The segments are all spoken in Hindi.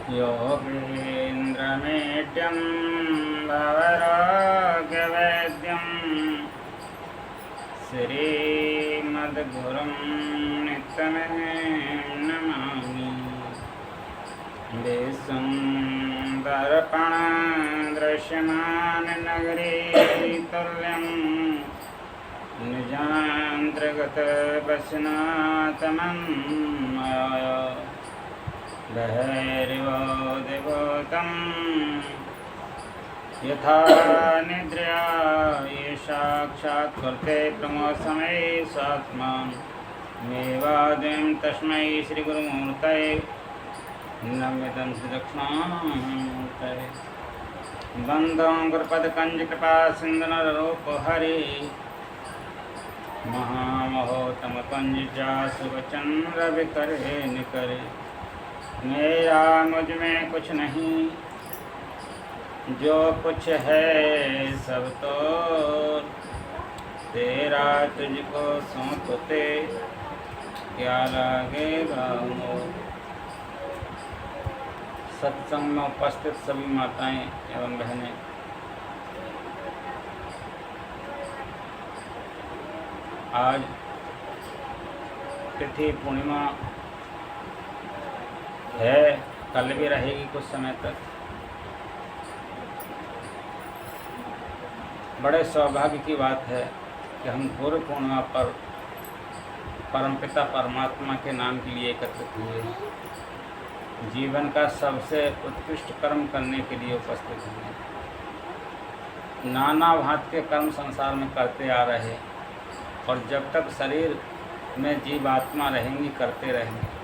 योगीन्द्रमेड्यं भवरागवैद्यं श्रीमद्गुरुं नित्यमें नमामि। विसुन्दरपणदृश्यमाननगरीतुल्यं निजान्तर्गतवचनातमं मया बहिर्वो दिवोतं यथा निद्रया ये साक्षात्कृते प्रमोसमये स्वात्मान् मेवादिं तस्मै श्रीगुरुमूर्तये नम्यतं श्रीदक्षिणामूर्तये। वन्दं गुरुपदकञ्जकृपा सिन्धुनररूपहरे महामहोत्तमकञ्जचासुवचन्द्रविकरे निकरे। मेरा मुझ में कुछ नहीं, जो कुछ है सब तो तेरा, तुझको सौंपते क्या लागेगा मोह। सत्संग में उपस्थित सभी माताएं एवं बहनें, आज तिथि पूर्णिमा है, कल भी रहेगी कुछ समय तक। बड़े सौभाग्य की बात है कि हम गुरु पूर्णिमा पर परमपिता परमात्मा के नाम के लिए एकत्रित हुए, जीवन का सबसे उत्कृष्ट कर्म करने के लिए उपस्थित हुए। नाना भांति के कर्म संसार में करते आ रहे और जब तक शरीर में जीवात्मा रहेंगी करते रहेंगे,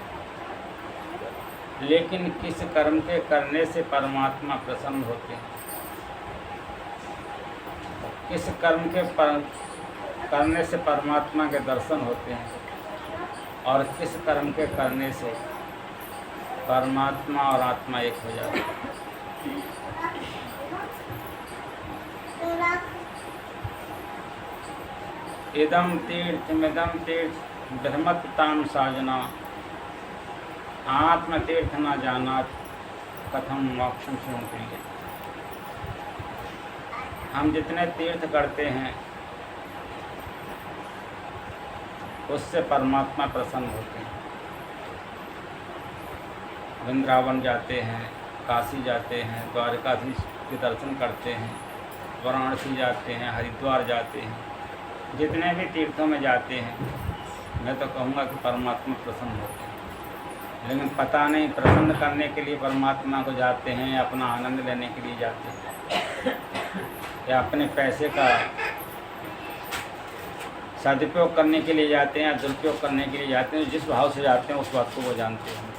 लेकिन किस कर्म के करने से परमात्मा प्रसन्न होते हैं, किस कर्म के करने से परमात्मा के दर्शन होते हैं, और किस कर्म के करने से परमात्मा और आत्मा एक हो जाते हैं। इदं तीर्थमिदं तीर्थ ब्रह्मताम साजना, आत्मतीर्थ न जानात कथम मोक्षम सुनप्रिय। हम जितने तीर्थ करते हैं उससे परमात्मा प्रसन्न होते हैं। वृंदावन जाते हैं, काशी जाते हैं, द्वारकाधीश के दर्शन करते हैं, वाराणसी जाते हैं, हरिद्वार जाते हैं, जितने भी तीर्थों में जाते हैं, मैं तो कहूँगा कि परमात्मा प्रसन्न होते हैं। लेकिन पता नहीं प्रसन्न करने के लिए परमात्मा को जाते हैं या अपना आनंद लेने के लिए जाते हैं या अपने पैसे का सदुपयोग करने के लिए जाते हैं या दुरुपयोग करने के लिए जाते हैं। जिस भाव से जाते हैं उस बात को वो जानते हैं।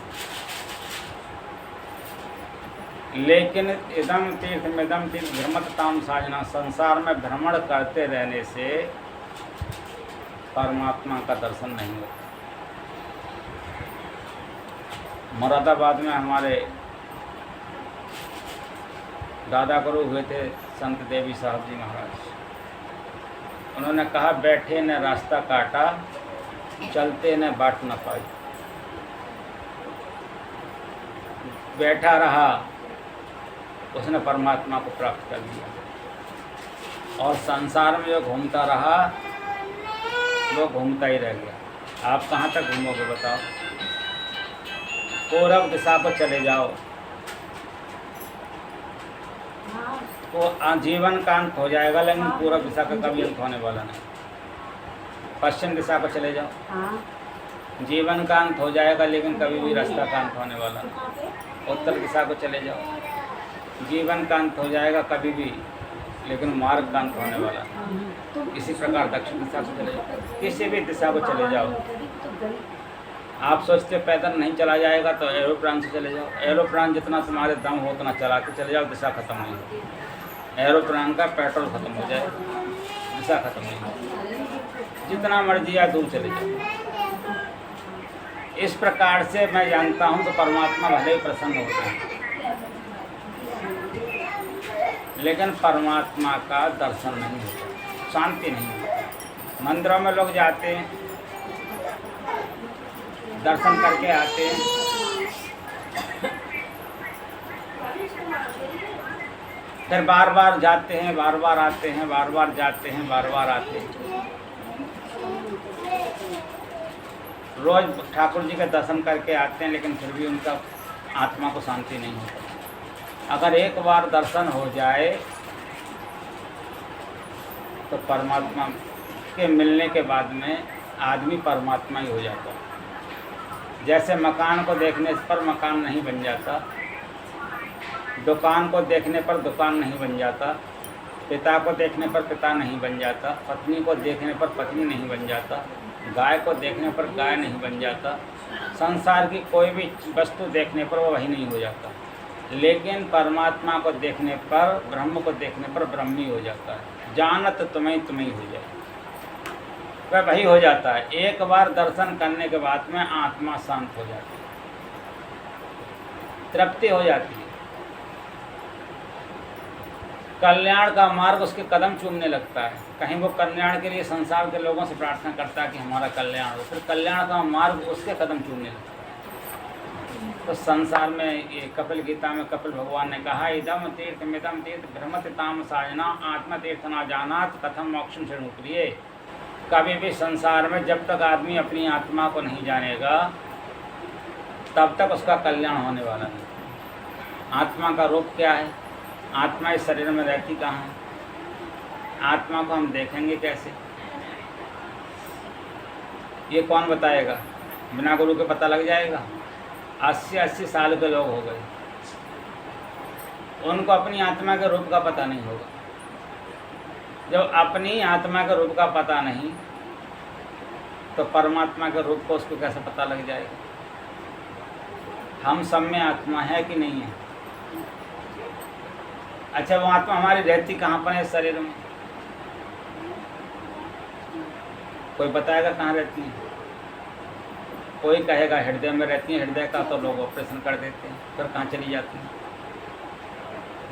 लेकिन इदम तीर्थ मिदम तीर्थ भ्रमताम साजना, संसार में भ्रमण करते रहने से परमात्मा का दर्शन नहीं होता। मुरादाबाद में हमारे दादा गुरु हुए थे संत देवी साहब जी महाराज। उन्होंने कहा, बैठे न रास्ता काटा, चलते न बाट न पाई। बैठा रहा, उसने परमात्मा को प्राप्त कर लिया, और संसार में जो घूमता रहा वो घूमता ही रह गया। आप कहाँ तक घूमोगे बताओ? पूरब दिशा को चले जाओ तो जीवन का अंत हो जाएगा, लेकिन पूरब दिशा का कभी अंत होने वाला नहीं। पश्चिम दिशा को चले जाओ, जीवन का अंत हो जाएगा, लेकिन कभी भी रास्ता का अंत होने वाला नहीं। उत्तर दिशा को चले जाओ, जीवन का अंत हो जाएगा कभी भी, लेकिन मार्ग का अंत होने वाला नहीं। इसी प्रकार दक्षिण दिशा को चले जाओ, किसी भी दिशा को चले जाओ। आप सोचते पैदल नहीं चला जाएगा तो एरोप्लेन से चले जाओ। एरोप्लेन जितना तुम्हारे दम हो उतना चला के चले जाओ, दिशा खत्म नहीं होगी। एरोप्लेन का पेट्रोल खत्म हो जाए, दिशा खत्म नहीं होगी। जितना मर्जी या दूर चले जाओ। इस प्रकार से मैं जानता हूँ कि परमात्मा भले ही प्रसन्न होते हैं, लेकिन परमात्मा का दर्शन नहीं होता, शांति नहीं होती। मंदिरों में लोग जाते हैं, दर्शन करके आते हैं, फिर बार बार जाते हैं, बार बार आते हैं, बार बार जाते हैं, बार बार आते हैं। रोज ठाकुर जी के दर्शन करके आते हैं, लेकिन फिर भी उनका आत्मा को शांति नहीं होती। अगर एक बार दर्शन हो जाए तो परमात्मा के मिलने के बाद में आदमी परमात्मा ही हो जाता है। जैसे मकान को देखने पर मकान नहीं बन जाता, दुकान को देखने पर दुकान नहीं बन जाता, पिता को देखने पर पिता नहीं बन जाता, पत्नी को देखने पर पत्नी नहीं बन जाता, गाय को देखने पर गाय नहीं बन जाता, संसार की कोई भी वस्तु देखने पर वो वही नहीं हो जाता। लेकिन परमात्मा को देखने पर, ब्रह्म को देखने पर ब्रह्म ही हो जाता है। जानत तुम्हें तुम्हें हो जाए, वह वही हो जाता है। एक बार दर्शन करने के बाद में आत्मा शांत हो जाती है, तृप्ति हो जाती है। कल्याण का मार्ग उसके कदम चूमने लगता है। कहीं वो कल्याण के लिए संसार के लोगों से प्रार्थना करता है कि हमारा कल्याण हो, फिर कल्याण का मार्ग उसके कदम चूमने लगता है। तो संसार में ये कपिल गीता में कपिल भगवान ने कहा, इदम तीर्थ मिदम तीर्थ भ्रमत ताम साजना आत्मा तीर्थ न जानात कथम मोक्षम शरणु प्रिय। कभी भी संसार में जब तक आदमी अपनी आत्मा को नहीं जानेगा तब तक उसका कल्याण होने वाला नहीं। आत्मा का रूप क्या है? आत्मा इस शरीर में रहती कहाँ है? आत्मा को हम देखेंगे कैसे? ये कौन बताएगा? बिना गुरु के पता लग जाएगा। 80-80 साल के लोग हो गए, उनको अपनी आत्मा के रूप का पता नहीं होगा। जब अपनी आत्मा के रूप का पता नहीं तो परमात्मा के रूप को उसको कैसे पता लग जाएगा? हम सब में आत्मा है कि नहीं है? अच्छा, वो आत्मा हमारी रहती कहाँ पर है इस शरीर में? कोई बताएगा कहाँ रहती है? कोई कहेगा हृदय में रहती है, हृदय का तो लोग ऑपरेशन कर देते हैं, फिर कहाँ चली जाती है?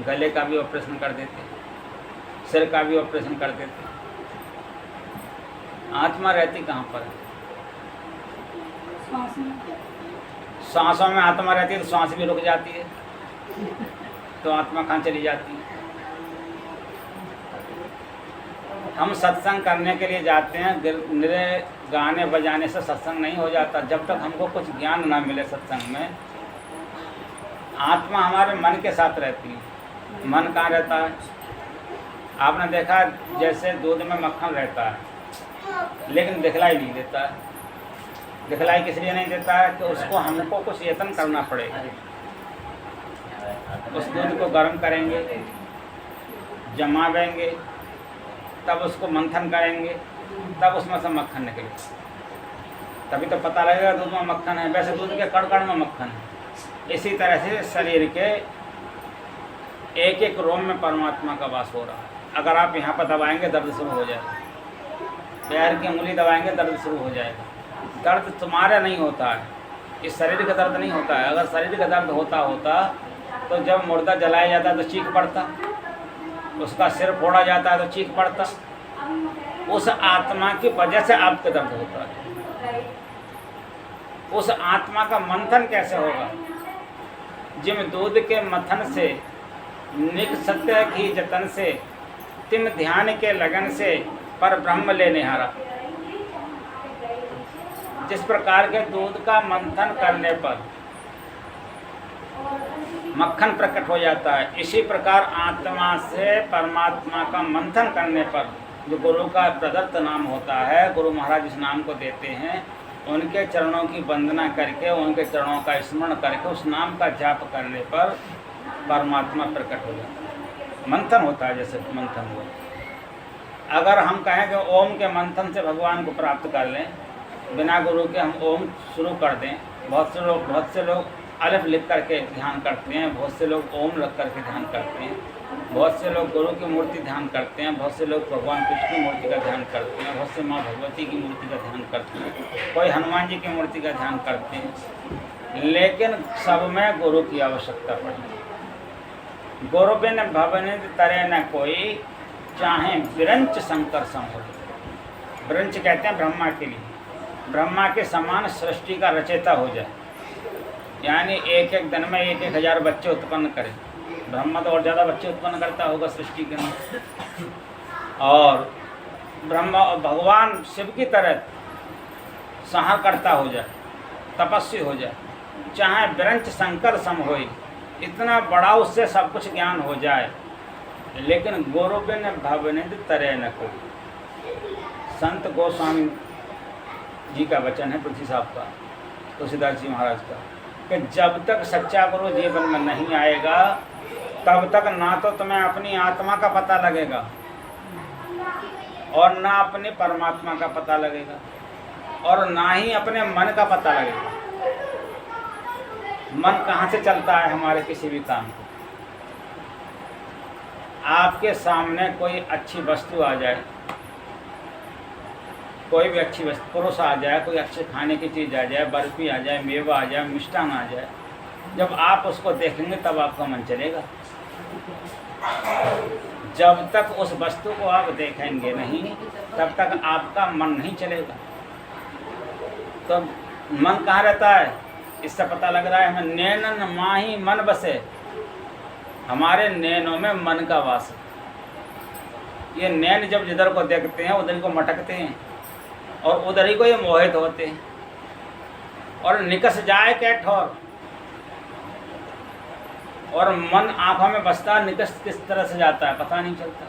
गले का भी ऑपरेशन कर देते हैं, सिर का भी ऑपरेशन कर देते हैं। आत्मा रहती कहाँ पर है? सांसों में आत्मा रहती है तो सांस भी रुक जाती है, तो आत्मा कहाँ चली जाती है? हम सत्संग करने के लिए जाते हैं, निरे गाने बजाने से सत्संग नहीं हो जाता। जब तक हमको कुछ ज्ञान ना मिले सत्संग में, आत्मा हमारे मन के साथ रहती है। मन कहाँ रहता है? आपने देखा जैसे दूध में मक्खन रहता है लेकिन दिखलाई नहीं देता है। दिखलाई किस लिए नहीं देता है? कि उसको हमको कुछ यत्न करना पड़ेगा। उस दूध को गर्म करेंगे, जमावेंगे, तब उसको मंथन करेंगे, तब उसमें से मक्खन निकलेगा। तभी तो पता लगेगा दूध में मक्खन है। वैसे दूध के कण कण में मक्खन है। इसी तरह से शरीर के एक एक रोम में परमात्मा का वास हो रहा है। अगर आप यहाँ पर दबाएंगे दर्द शुरू हो जाएगा, पैर की उंगली दबाएंगे दर्द शुरू हो जाएगा। दर्द तुम्हारा नहीं होता है, इस शरीर का दर्द नहीं होता है। अगर शरीर का दर्द होता तो जब मुर्दा जलाया जाता है तो चीख पड़ता, उसका सिर फोड़ा जाता है तो चीख पड़ता। उस आत्मा की वजह से आपका दर्द होता है। उस आत्मा का मंथन कैसे होगा? जिम दूध के मथन से, निक सत्य की जतन से, तिम ध्यान के लगन से पर ब्रह्म ले निहारा। जिस प्रकार के दूध का मंथन करने पर मक्खन प्रकट हो जाता है, इसी प्रकार आत्मा से परमात्मा का मंथन करने पर जो गुरु का प्रदत्त नाम होता है, गुरु महाराज इस नाम को देते हैं, उनके चरणों की वंदना करके, उनके चरणों का स्मरण करके, उस नाम का जाप करने पर परमात्मा प्रकट हो जाता है। मंथन होता है, जैसे मंथन हुआ। अगर हम कहें कि ओम के मंथन से भगवान को प्राप्त कर लें, बिना गुरु के हम ओम शुरू कर दें। बहुत से लोग अलफ लिख करके ध्यान करते हैं, बहुत से लोग ओम रख करके ध्यान करते हैं, बहुत से लोग गुरु की मूर्ति ध्यान करते हैं, बहुत से लोग भगवान कृष्ण की मूर्ति का ध्यान करते हैं, बहुत से माँ भगवती की मूर्ति का ध्यान करते हैं, कोई हनुमान जी की मूर्ति का ध्यान करते हैं। लेकिन सब में गुरु की आवश्यकता पड़ी। गुरु बिन भवन तरे न कोई, चाहे विरंच शंकर सम हो। विरंच कहते हैं ब्रह्मा के लिए, ब्रह्मा के समान सृष्टि का रचयिता हो जाए, यानी एक एक दिन में 1-1 हज़ार बच्चे उत्पन्न करें। ब्रह्मा तो और ज़्यादा बच्चे उत्पन्न करता होगा सृष्टि के अंदर। और ब्रह्मा और भगवान शिव की तरह संहार करता हो जाए, तपस्वी हो जाए, चाहे विरंच शंकर सम होई, इतना बड़ा उससे सब कुछ ज्ञान हो जाए, लेकिन गोरोबिन भवनिधि तरह न कोई। संत गोस्वामी जी का वचन है, पृथ्वी साहब का, तुलसीदास जी महाराज का, कि जब तक सच्चा गुरु जीवन में नहीं आएगा तब तक ना तो तुम्हें अपनी आत्मा का पता लगेगा और ना अपने परमात्मा का पता लगेगा और ना ही अपने मन का पता लगेगा। मन कहाँ से चलता है हमारे किसी भी काम को? आपके सामने कोई अच्छी वस्तु आ जाए, कोई भी अच्छी वस्तु, पुरुष आ जाए, कोई अच्छे खाने की चीज़ आ जाए, बर्फी आ जाए, मेवा आ जाए, मिष्ठान आ जाए, जब आप उसको देखेंगे तब आपका मन चलेगा। जब तक उस वस्तु को आप देखेंगे नहीं तब तक आपका मन नहीं चलेगा। तो मन कहाँ रहता है? इससे पता लग रहा है हमें, नैनन माही मन बसे, हमारे नैनों में मन का वास है। ये नैन जब जिधर को देखते हैं उधर को मटकते हैं और उधर ही को ये मोहित होते हैं। और निकस जाए क्या ठोर, और मन आंखों में बसता, निकस किस तरह से जाता है पता नहीं चलता।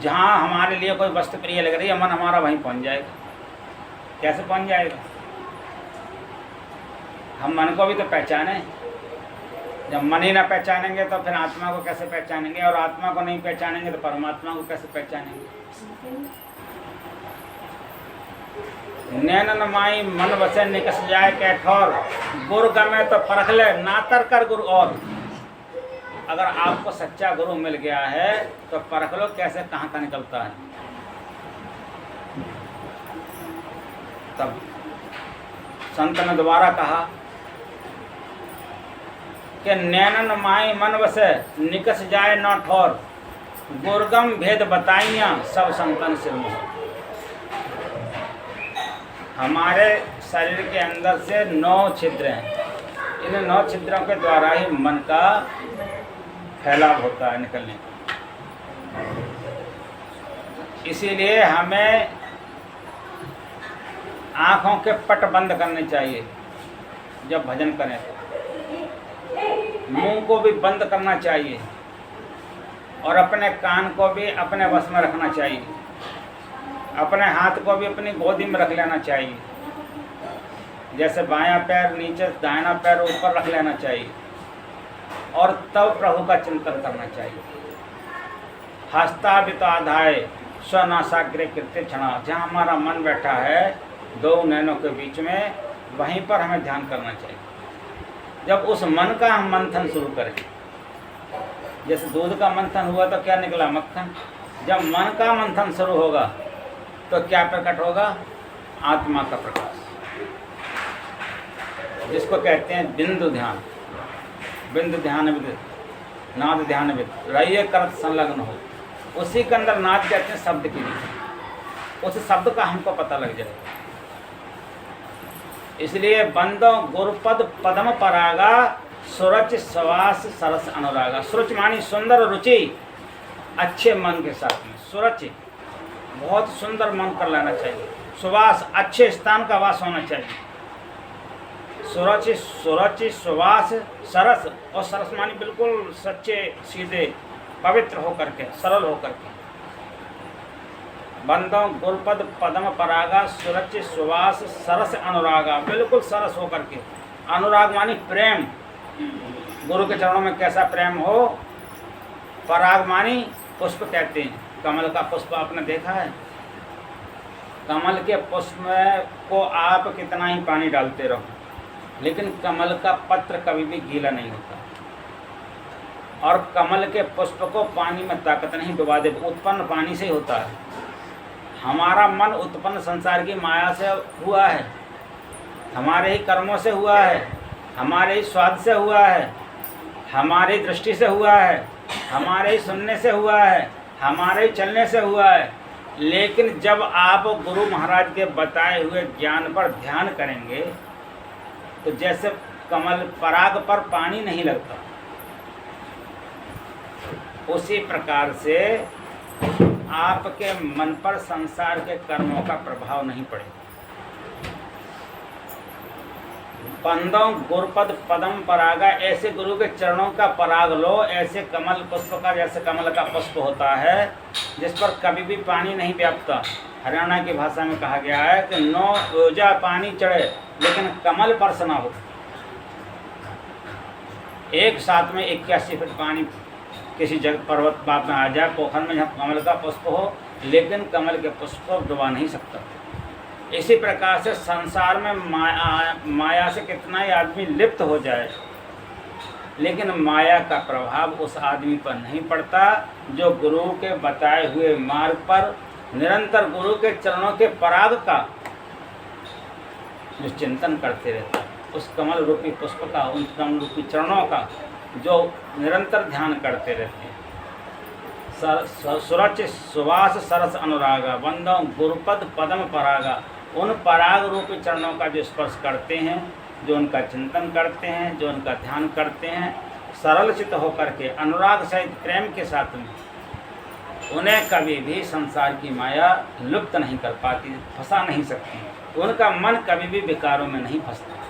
जहाँ हमारे लिए कोई वस्तु प्रिय लग रही है, मन हमारा वहीं पहुँच जाएगा। कैसे पहुँच जाएगा? हम मन को भी तो पहचाने। जब मन ही ना पहचानेंगे तो फिर आत्मा को कैसे पहचानेंगे, और आत्मा को नहीं पहचानेंगे तो परमात्मा को कैसे पहचानेंगे? नैनन माई मन बसे निकस जाए कैठौर, गुरु गमे तो परख ले नातर कर गुरु। और अगर आपको सच्चा गुरु मिल गया है तो परख लो कैसे कहाँ का निकलता है। तब संत ने दोबारा कहा कि नैनन माई मन बसे निकस जाए न ठौर, गुरगम भेद बताइया सब संतन से मोह। हमारे शरीर के अंदर से 9 छिद्र हैं, इन 9 छिद्रों के द्वारा ही मन का फैलाव होता है निकलने का। इसीलिए हमें आँखों के पट बंद करने चाहिए जब भजन करें तो, मुंह को भी बंद करना चाहिए और अपने कान को भी अपने वश में रखना चाहिए, अपने हाथ को भी अपनी गोदी में रख लेना चाहिए। जैसे बायां पैर नीचे, दाहिना पैर ऊपर रख लेना चाहिए और तब प्रभु का चिंतन करना चाहिए। हस्ताविताधाय स्वनासाग्रे कृत्य क्षणा, जहाँ हमारा मन बैठा है 2 नैनों के बीच में, वहीं पर हमें ध्यान करना चाहिए। जब उस मन का हम मंथन शुरू करें, जैसे दूध का मंथन हुआ तो क्या निकला? मक्खन। जब मन का मंथन शुरू होगा तो क्या प्रकट होगा? आत्मा का प्रकाश, जिसको कहते हैं बिंदु ध्यान। बिंदु ध्यान विद, नाद ध्यान विद, रहिए करत संलग्न हो। उसी के अंदर नाद कहते हैं शब्द की रीति, उस शब्द का हमको पता लग जाएगा। इसलिए बंदो गुरुपद पदम परागा, सुरच सवास सरस अनुरागा। सुरच मानी सुंदर रुचि, अच्छे मन के साथ में। सुरच बहुत सुंदर मन कर लेना चाहिए। सुवास अच्छे स्थान का वास होना चाहिए। सुरच सुरच सुवास सरस, और सरस मानी बिल्कुल सच्चे सीधे पवित्र होकर के, सरल होकर के। बंदों गुरुपद पदम परागा, सुरच सुवास सरस अनुरागा, बिल्कुल सरस होकर के। अनुराग मानी प्रेम, गुरु के चरणों में कैसा प्रेम हो। पराग मानी पुष्प कहते हैं, कमल का पुष्प आपने देखा है? कमल के पुष्प को आप कितना ही पानी डालते रहो, लेकिन कमल का पत्र कभी भी गीला नहीं होता। और कमल के पुष्प को पानी में ताकत नहीं डुबा दे, उत्पन्न पानी से ही होता है। हमारा मन उत्पन्न संसार की माया से हुआ है, हमारे ही कर्मों से हुआ है, हमारे ही स्वाद से हुआ है, हमारी दृष्टि से हुआ है, हमारे ही सुनने से हुआ है, हमारे ही चलने से हुआ है। लेकिन जब आप गुरु महाराज के बताए हुए ज्ञान पर ध्यान करेंगे तो जैसे कमल पराग पर पानी नहीं लगता, उसी प्रकार से आपके मन पर संसार के कर्मों का प्रभाव नहीं पड़े। बंदों गुरुपद पदम परागा, ऐसे गुरु के चरणों का पराग लो, ऐसे कमल पुष्प का, जैसे कमल का पुष्प होता है जिस पर कभी भी पानी नहीं व्यापता। हरियाणा की भाषा में कहा गया है कि 9 योजा पानी चढ़े लेकिन कमल पर से ना हो। एक साथ में 81 फीट पानी किसी जगह पर्वत बाप में आ जाए, पोखर में जहाँ कमल का पुष्प हो, लेकिन कमल के पुष्प को डुबा नहीं सकता। इसी प्रकार से संसार में माया से कितना ही आदमी लिप्त हो जाए, लेकिन माया का प्रभाव उस आदमी पर नहीं पड़ता जो गुरु के बताए हुए मार्ग पर निरंतर गुरु के चरणों के पराग का जो चिंतन करते रहता है, उस कमल रूपी पुष्प का, उन कमल रूपी चरणों का जो निरंतर ध्यान करते रहते हैं। सुरच सुवास सरस अनुरागा, बंदों गुरुपद पदम परागा, उन पराग रूपी चरणों का जो स्पर्श करते हैं, जो उनका चिंतन करते हैं, जो उनका ध्यान करते हैं, सरल चित्त होकर के अनुराग सहित प्रेम के साथ में, उन्हें कभी भी संसार की माया लुप्त नहीं कर पाती, फंसा नहीं सकती। उनका मन कभी भी विकारों में नहीं फंसता।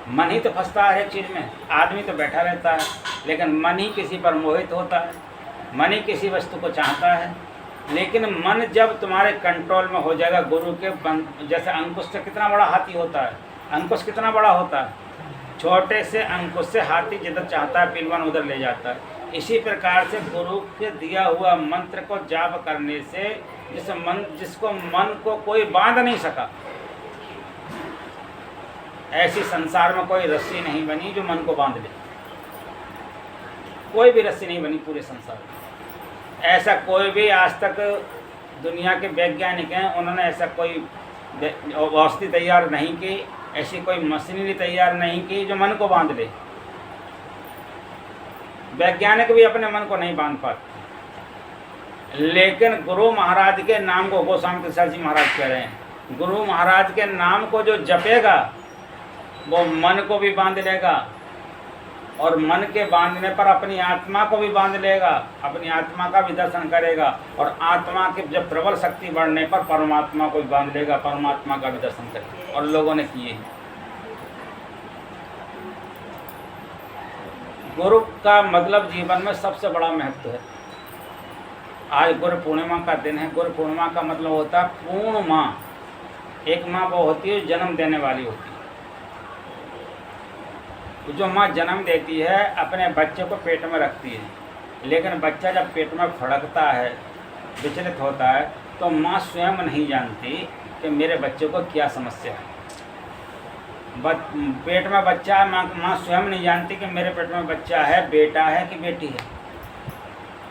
मन ही तो फंसता है हर चीज़ में। आदमी तो बैठा रहता है, लेकिन मन ही किसी पर मोहित होता है, मन ही किसी वस्तु को चाहता है। लेकिन मन जब तुम्हारे कंट्रोल में हो जाएगा, गुरु के जैसे अंकुश से कितना बड़ा हाथी होता है, अंकुश कितना बड़ा होता है, छोटे से अंकुश से हाथी जिधर चाहता है पिलवन उधर ले जाता है। इसी प्रकार से गुरु के दिया हुआ मंत्र को जाप करने से जिसको मन को कोई बांध नहीं सका, ऐसी संसार में कोई रस्सी नहीं बनी जो मन को बांध ले। कोई भी रस्सी नहीं बनी पूरे संसार में। ऐसा कोई भी आज तक दुनिया के वैज्ञानिक हैं, उन्होंने ऐसा कोई औषधि तैयार नहीं की, ऐसी कोई मशीनरी तैयार नहीं की जो मन को बांध ले। वैज्ञानिक भी अपने मन को नहीं बांध पाते। लेकिन गुरु महाराज के नाम को, गोस्वामी तुलसीदास जी महाराज कह रहे हैं, गुरु महाराज के नाम को जो जपेगा वो मन को भी बांध लेगा, और मन के बांधने पर अपनी आत्मा को भी बांध लेगा, अपनी आत्मा का भी दर्शन करेगा, और आत्मा के जब प्रबल शक्ति बढ़ने पर परमात्मा को भी बांध लेगा, परमात्मा का भी दर्शन करेगा। और लोगों ने किए। गुरु का मतलब जीवन में सबसे बड़ा महत्व है। आज गुरु पूर्णिमा का दिन है। गुरु पूर्णिमा का मतलब होता है पूर्ण माँ। एक माँ वो होती है जन्म देने वाली होती है। जो माँ जन्म देती है अपने बच्चे को पेट में रखती है, लेकिन बच्चा जब पेट में फड़कता है, विचलित होता है, तो माँ स्वयं नहीं जानती कि मेरे बच्चे को क्या समस्या है। पेट में बच्चा है, माँ स्वयं नहीं जानती कि मेरे पेट में बच्चा है, बेटा है कि बेटी है।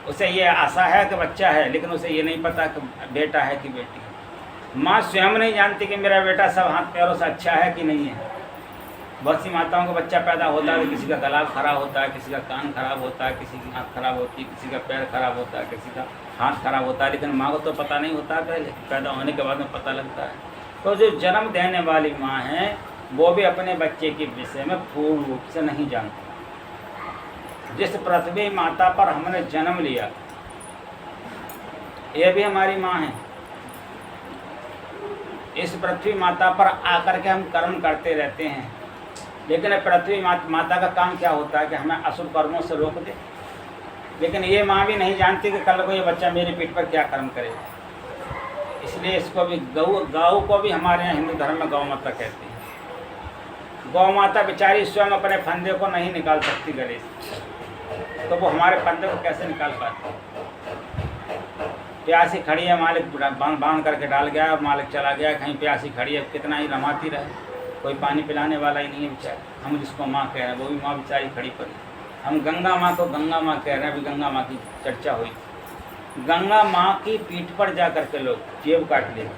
उसे ये आशा है कि बच्चा है, लेकिन उसे ये नहीं पता कि बेटा है कि बेटी है। माँ स्वयं नहीं जानती कि मेरा बेटा सब हाथ पैरों से अच्छा है कि नहीं है। बहुत सी माताओं का बच्चा पैदा होता है, किसी का गला खराब होता है, किसी का कान खराब होता है, किसी की आँख खराब होती है, किसी का पैर खराब होता है, किसी का हाथ खराब होता है, लेकिन माँ को तो पता नहीं होता है, पहले पैदा होने के बाद में पता लगता है। तो जो जन्म देने वाली माँ है वो भी अपने बच्चे के विषय में पूर्ण रूप से नहीं जानती। जिस पृथ्वी माता पर हमने जन्म लिया, ये भी हमारी माँ है। इस पृथ्वी माता पर आकर के हम कर्म करते रहते हैं, लेकिन पृथ्वी माता का काम क्या होता है कि हमें अशुभ कर्मों से रोक दे। लेकिन ये माँ भी नहीं जानती कि कल को ये बच्चा मेरे पीठ पर क्या कर्म करेगा। इसलिए इसको भी गौ को भी हमारे यहाँ हिंदू धर्म में गौ माता कहते हैं। गौ माता बेचारी स्वयं अपने फंदे को नहीं निकाल सकती गले से, तो वो हमारे फंदे को कैसे निकाल पाती। प्यासी खड़ी है, मालिक बांध करके डाल गया और मालिक चला गया। कहीं प्यासी खड़ी है, कितना ही रमाती रहे, कोई पानी पिलाने वाला ही नहीं है बेचारी। हम जिसको माँ कह रहे हैं वो भी माँ बेचारी खड़ी पड़ी। हम गंगा माँ को गंगा माँ कह रहे हैं। अभी गंगा माँ की चर्चा हुई। गंगा माँ की पीठ पर जा कर के लोग जेब काट लेते हैं,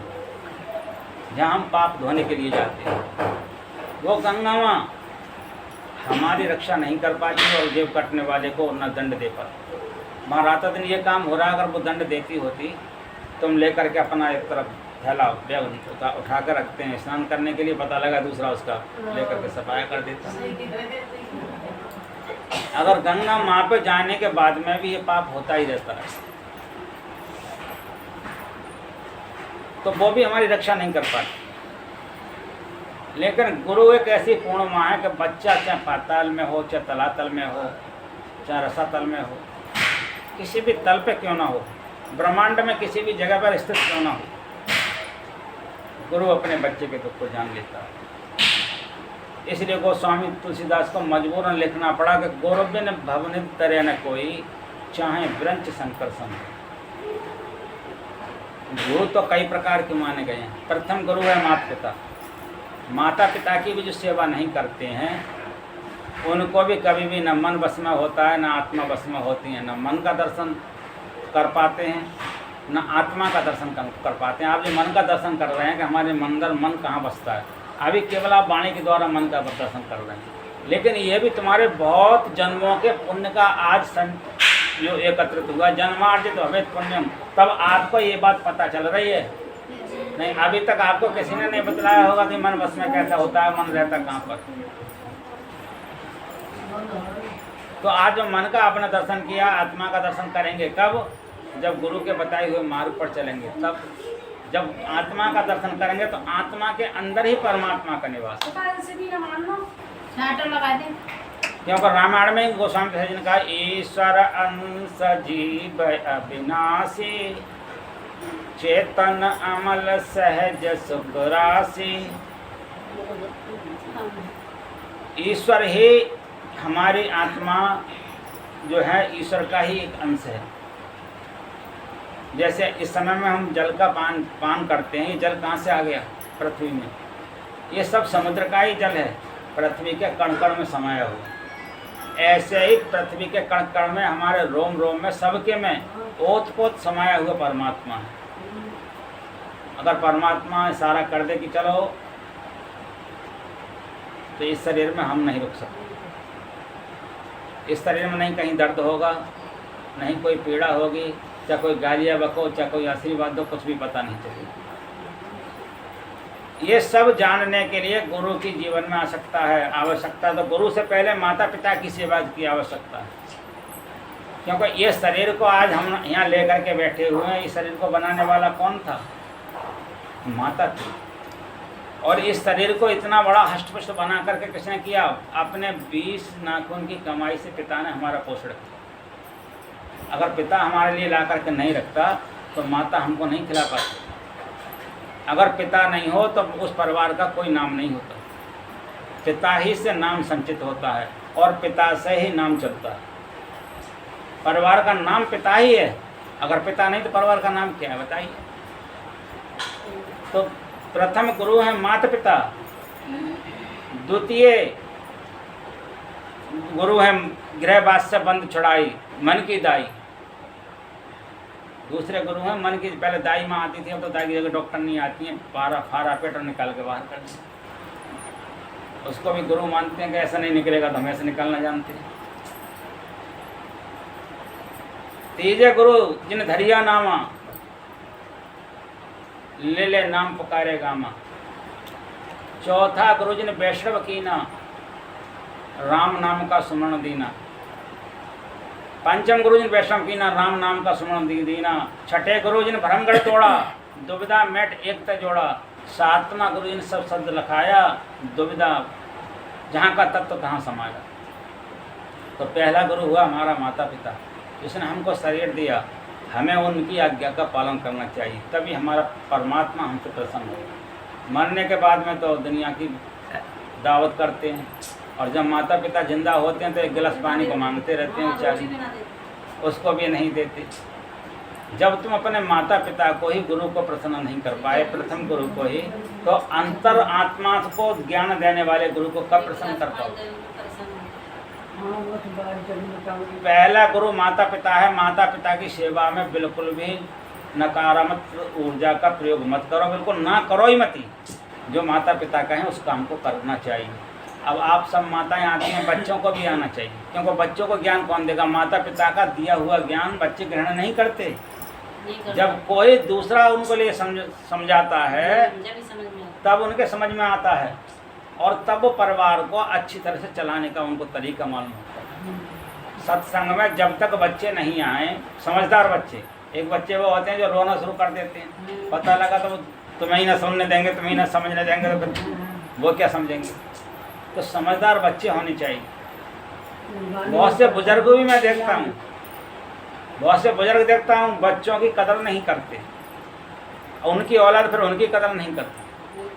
जहाँ हम पाप धोने के लिए जाते हैं। वो गंगा माँ हमारी रक्षा नहीं कर पाती और जेब काटने वाले को न दंड दे पाती। वहाँ रात दिन ये काम हो रहा है, अगर वो दंड देती होती, तुम लेकर के अपना एक तरफ थैला बैग उठा कर रखते हैं स्नान करने के लिए, पता लगा दूसरा उसका लेकर के सफाया कर देता। अगर गंगा माँ पे जाने के बाद में भी ये पाप होता ही रहता है, तो वो भी हमारी रक्षा नहीं कर पाती। लेकिन गुरु एक ऐसी पूर्ण माँ है कि बच्चा चाहे पाताल में हो, चाहे तलातल में हो, चाहे रसातल में हो, किसी भी तल पे क्यों ना हो, ब्रह्मांड में किसी भी जगह पर स्थित क्यों ना हो, गुरु अपने बच्चे के दुख को जान लेता है। इसलिए गोस्वामी तुलसीदास को मजबूरन लिखना पड़ा कि गौरव ने भवनित तरे न कोई, चाहे ब्रंच शंकर सम। गुरु तो कई प्रकार के माने गए हैं। प्रथम गुरु है माता पिता। माता पिता की भी जो सेवा नहीं करते हैं उनको भी कभी भी न मन वश में होता है, न आत्मा वश में होती है, न मन का दर्शन कर पाते हैं, न आत्मा का दर्शन कर पाते हैं। आप जो मन का दर्शन कर रहे हैं कि हमारे अंदर मन कहाँ बसता है, अभी केवल आप वाणी के द्वारा मन का दर्शन कर रहे हैं। लेकिन ये भी तुम्हारे बहुत जन्मों के पुण्य का आज जो एकत्रित हुआ, जन्मार्जित अवैध पुण्यम, तब आपको ये बात पता चल रही है। नहीं, अभी तक आपको किसी ने नहीं बतलाया होगा कि मन बस में कैसा होता है, मन रहता कहाँ पर। तो आज जो मन का आपने दर्शन किया, आत्मा का दर्शन करेंगे कब? जब गुरु के बताए हुए मार्ग पर चलेंगे। तब जब आत्मा का दर्शन करेंगे तो आत्मा के अंदर ही परमात्मा का निवास है। क्योंकि रामायण में गोस्वामी तुलसी ने कहा, ईश्वर अंश जीव अविनाशी, चेतन अमल सहज सुख राशि। ईश्वर ही हमारी आत्मा जो है ईश्वर का ही एक अंश है। जैसे इस समय में हम जल का पान करते हैं, ये जल कहाँ से आ गया? पृथ्वी में। ये सब समुद्र का ही जल है, पृथ्वी के कण कण में समाया हुआ। ऐसे ही पृथ्वी के कण कण में, हमारे रोम रोम में, सबके में ओत पोत समाया हुआ परमात्मा है। अगर परमात्मा इशारा कर दे कि चलो, तो इस शरीर में हम नहीं रुक सकते। इस शरीर में नहीं कहीं दर्द होगा, नहीं कोई पीड़ा होगी, चाहे कोई गालियाँ बको, चाहे कोई आशीर्वाद दो, कुछ भी पता नहीं चलेगा। ये सब जानने के लिए गुरु की जीवन में आवश्यकता तो गुरु से पहले माता पिता की सेवा की आवश्यकता है। क्योंकि ये शरीर को आज हम यहाँ लेकर के बैठे हुए हैं, इस शरीर को बनाने वाला कौन था? माता थी। और इस शरीर को इतना बड़ा हष्टपुष्ट बना करके किसने किया? अपने 20 नाखून की कमाई से पिता ने हमारा पोषण किया। अगर पिता हमारे लिए ला करके नहीं रखता तो माता हमको नहीं खिला पाती। अगर पिता नहीं हो तो उस परिवार का कोई नाम नहीं होता। पिता ही से नाम संचित होता है और पिता से ही नाम चलता है। परिवार का नाम पिता ही है। अगर पिता नहीं तो परिवार का नाम क्या है बताइए? तो प्रथम गुरु है माता पिता, द्वितीय गुरु है गृहवास से बंद छुड़ाई, मन की दाई। दूसरे गुरु हैं मन की, पहले दाई माँ आती थी, अब तो दाई की जगह डॉक्टर नहीं आती हैं, फारा पेट निकाल के बाहर कर दें। उसको भी गुरु मानते हैं कि ऐसा नहीं निकलेगा तो हम ऐसे निकालना जानते हैं। तीजे गुरु जिन धरिया नामा, ले ले नाम पुकारे गामा। चौथा गुरु जिन वैष्णव कीना, राम नाम का सुमरण दीना। पंचम गुरु जिन वैष्णव कीना, राम नाम का सुमरण दीना। छठे गुरु जिन भरमगढ़ तोड़ा, दुविधा मेट एक ते जोड़ा। सातवां गुरु जिन सब शब्द लखाया, दुविधा जहाँ का तत्व कहाँ समाया। तो पहला गुरु हुआ हमारा माता पिता, जिसने हमको शरीर दिया। हमें उनकी आज्ञा का पालन करना चाहिए, तभी हमारा परमात्मा हमसे प्रसन्न हो। मरने के बाद में तो दुनिया की दावत करते हैं, और जब माता पिता जिंदा होते हैं तो एक गिलास पानी को मांगते रहते हैं बेचारे, उसको भी नहीं देते। जब तुम अपने माता पिता को ही, गुरु को प्रसन्न नहीं कर पाए, प्रथम गुरु को ही, तो अंतर आत्मा को ज्ञान देने वाले गुरु को कब प्रसन्न कर पाओ? पहला गुरु माता पिता है। माता पिता की सेवा में बिल्कुल भी नकारात्मक ऊर्जा का प्रयोग मत करो, बिल्कुल ना करो ही मत। जो माता पिता का है उस काम को करना चाहिए। अब आप सब माताएं आती हैं, बच्चों को भी आना चाहिए, क्योंकि बच्चों को ज्ञान कौन देगा? माता पिता का दिया हुआ ज्ञान बच्चे ग्रहण नहीं करते। जब कोई दूसरा उनको लिए समझाता है तब उनके समझ में आता है, और तब वो परिवार को अच्छी तरह से चलाने का उनको तरीका मालूम होता है। सत्संग में जब तक बच्चे नहीं आए, समझदार बच्चे, एक बच्चे वो होते हैं जो रोना शुरू कर देते हैं, पता लगा तो तुम्हें ही ना सुनने देंगे, तुम्हें ही ना समझने देंगे, तो फिर वो क्या समझेंगे। तो समझदार बच्चे होने चाहिए। बहुत से बुजुर्ग भी मैं देखता हूँ, बहुत से बुजुर्ग देखता हूँ बच्चों की कदर नहीं करते, उनकी औलाद फिर उनकी कदर नहीं करती,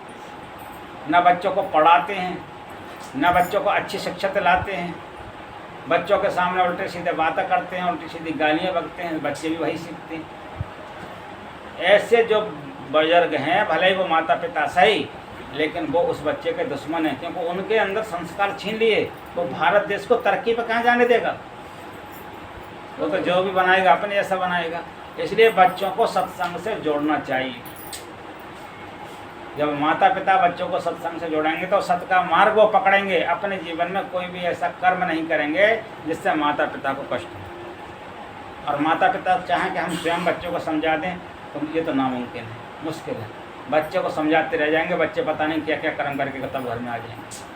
ना बच्चों को पढ़ाते हैं, ना बच्चों को अच्छी शिक्षा दिलाते हैं, बच्चों के सामने उल्टे सीधे बातें करते हैं, उल्टी सीधी गालियाँ बकते हैं, बच्चे भी वही सीखते हैं। ऐसे जो बुजुर्ग हैं, भले ही वो माता पिता सही, लेकिन वो उस बच्चे के दुश्मन हैं, क्योंकि उनके अंदर संस्कार छीन लिए। वो भारत देश को तरक्की पर कहाँ जाने देगा, वो तो जो भी बनाएगा अपने जैसा बनाएगा। इसलिए बच्चों को सत्संग से जोड़ना चाहिए। जब माता पिता बच्चों को सत्संग से जोड़ेंगे तो सत का मार्ग वो पकड़ेंगे, अपने जीवन में कोई भी ऐसा कर्म नहीं करेंगे जिससे माता पिता को कष्ट हो। और माता पिता चाहें कि हम स्वयं बच्चों को समझा दें तो ये तो नामुमकिन है, मुश्किल है। बच्चे को समझाते रह जाएंगे, बच्चे पता नहीं क्या क्या कर्म करके तब घर में आ जाएंगे।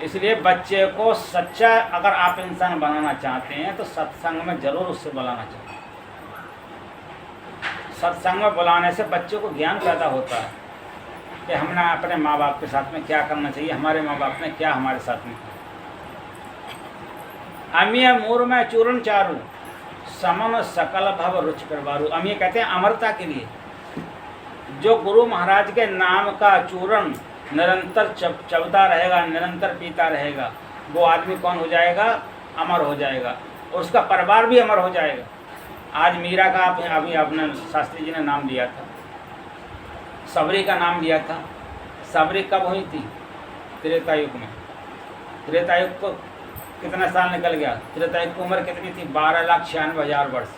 इसलिए बच्चे को सच्चा अगर आप इंसान बनाना चाहते हैं तो सत्संग में जरूर उससे बुलाना चाहिए। सत्संग में बुलाने से बच्चे को ज्ञान पैदा होता है कि हमने अपने माँ बाप के साथ में क्या करना चाहिए, हमारे माँ बाप ने क्या हमारे साथ में किया। अमीय मूर में चूर्ण चारू समन सकल भव रुच करवारू। अमीय कहते हैं अमरता के लिए। जो गुरु महाराज के नाम का चूर्ण निरंतर चबता रहेगा, निरंतर पीता रहेगा, वो आदमी कौन हो जाएगा? अमर हो जाएगा, और उसका परिवार भी अमर हो जाएगा। आज मीरा का अभी आपने शास्त्री जी ने नाम लिया था, सबरी का नाम लिया था। सबरी कब हुई थी? त्रेता युग में। त्रेता युग को कितना साल निकल गया? त्रेता युग की उम्र कितनी थी? 12,96,000 वर्ष।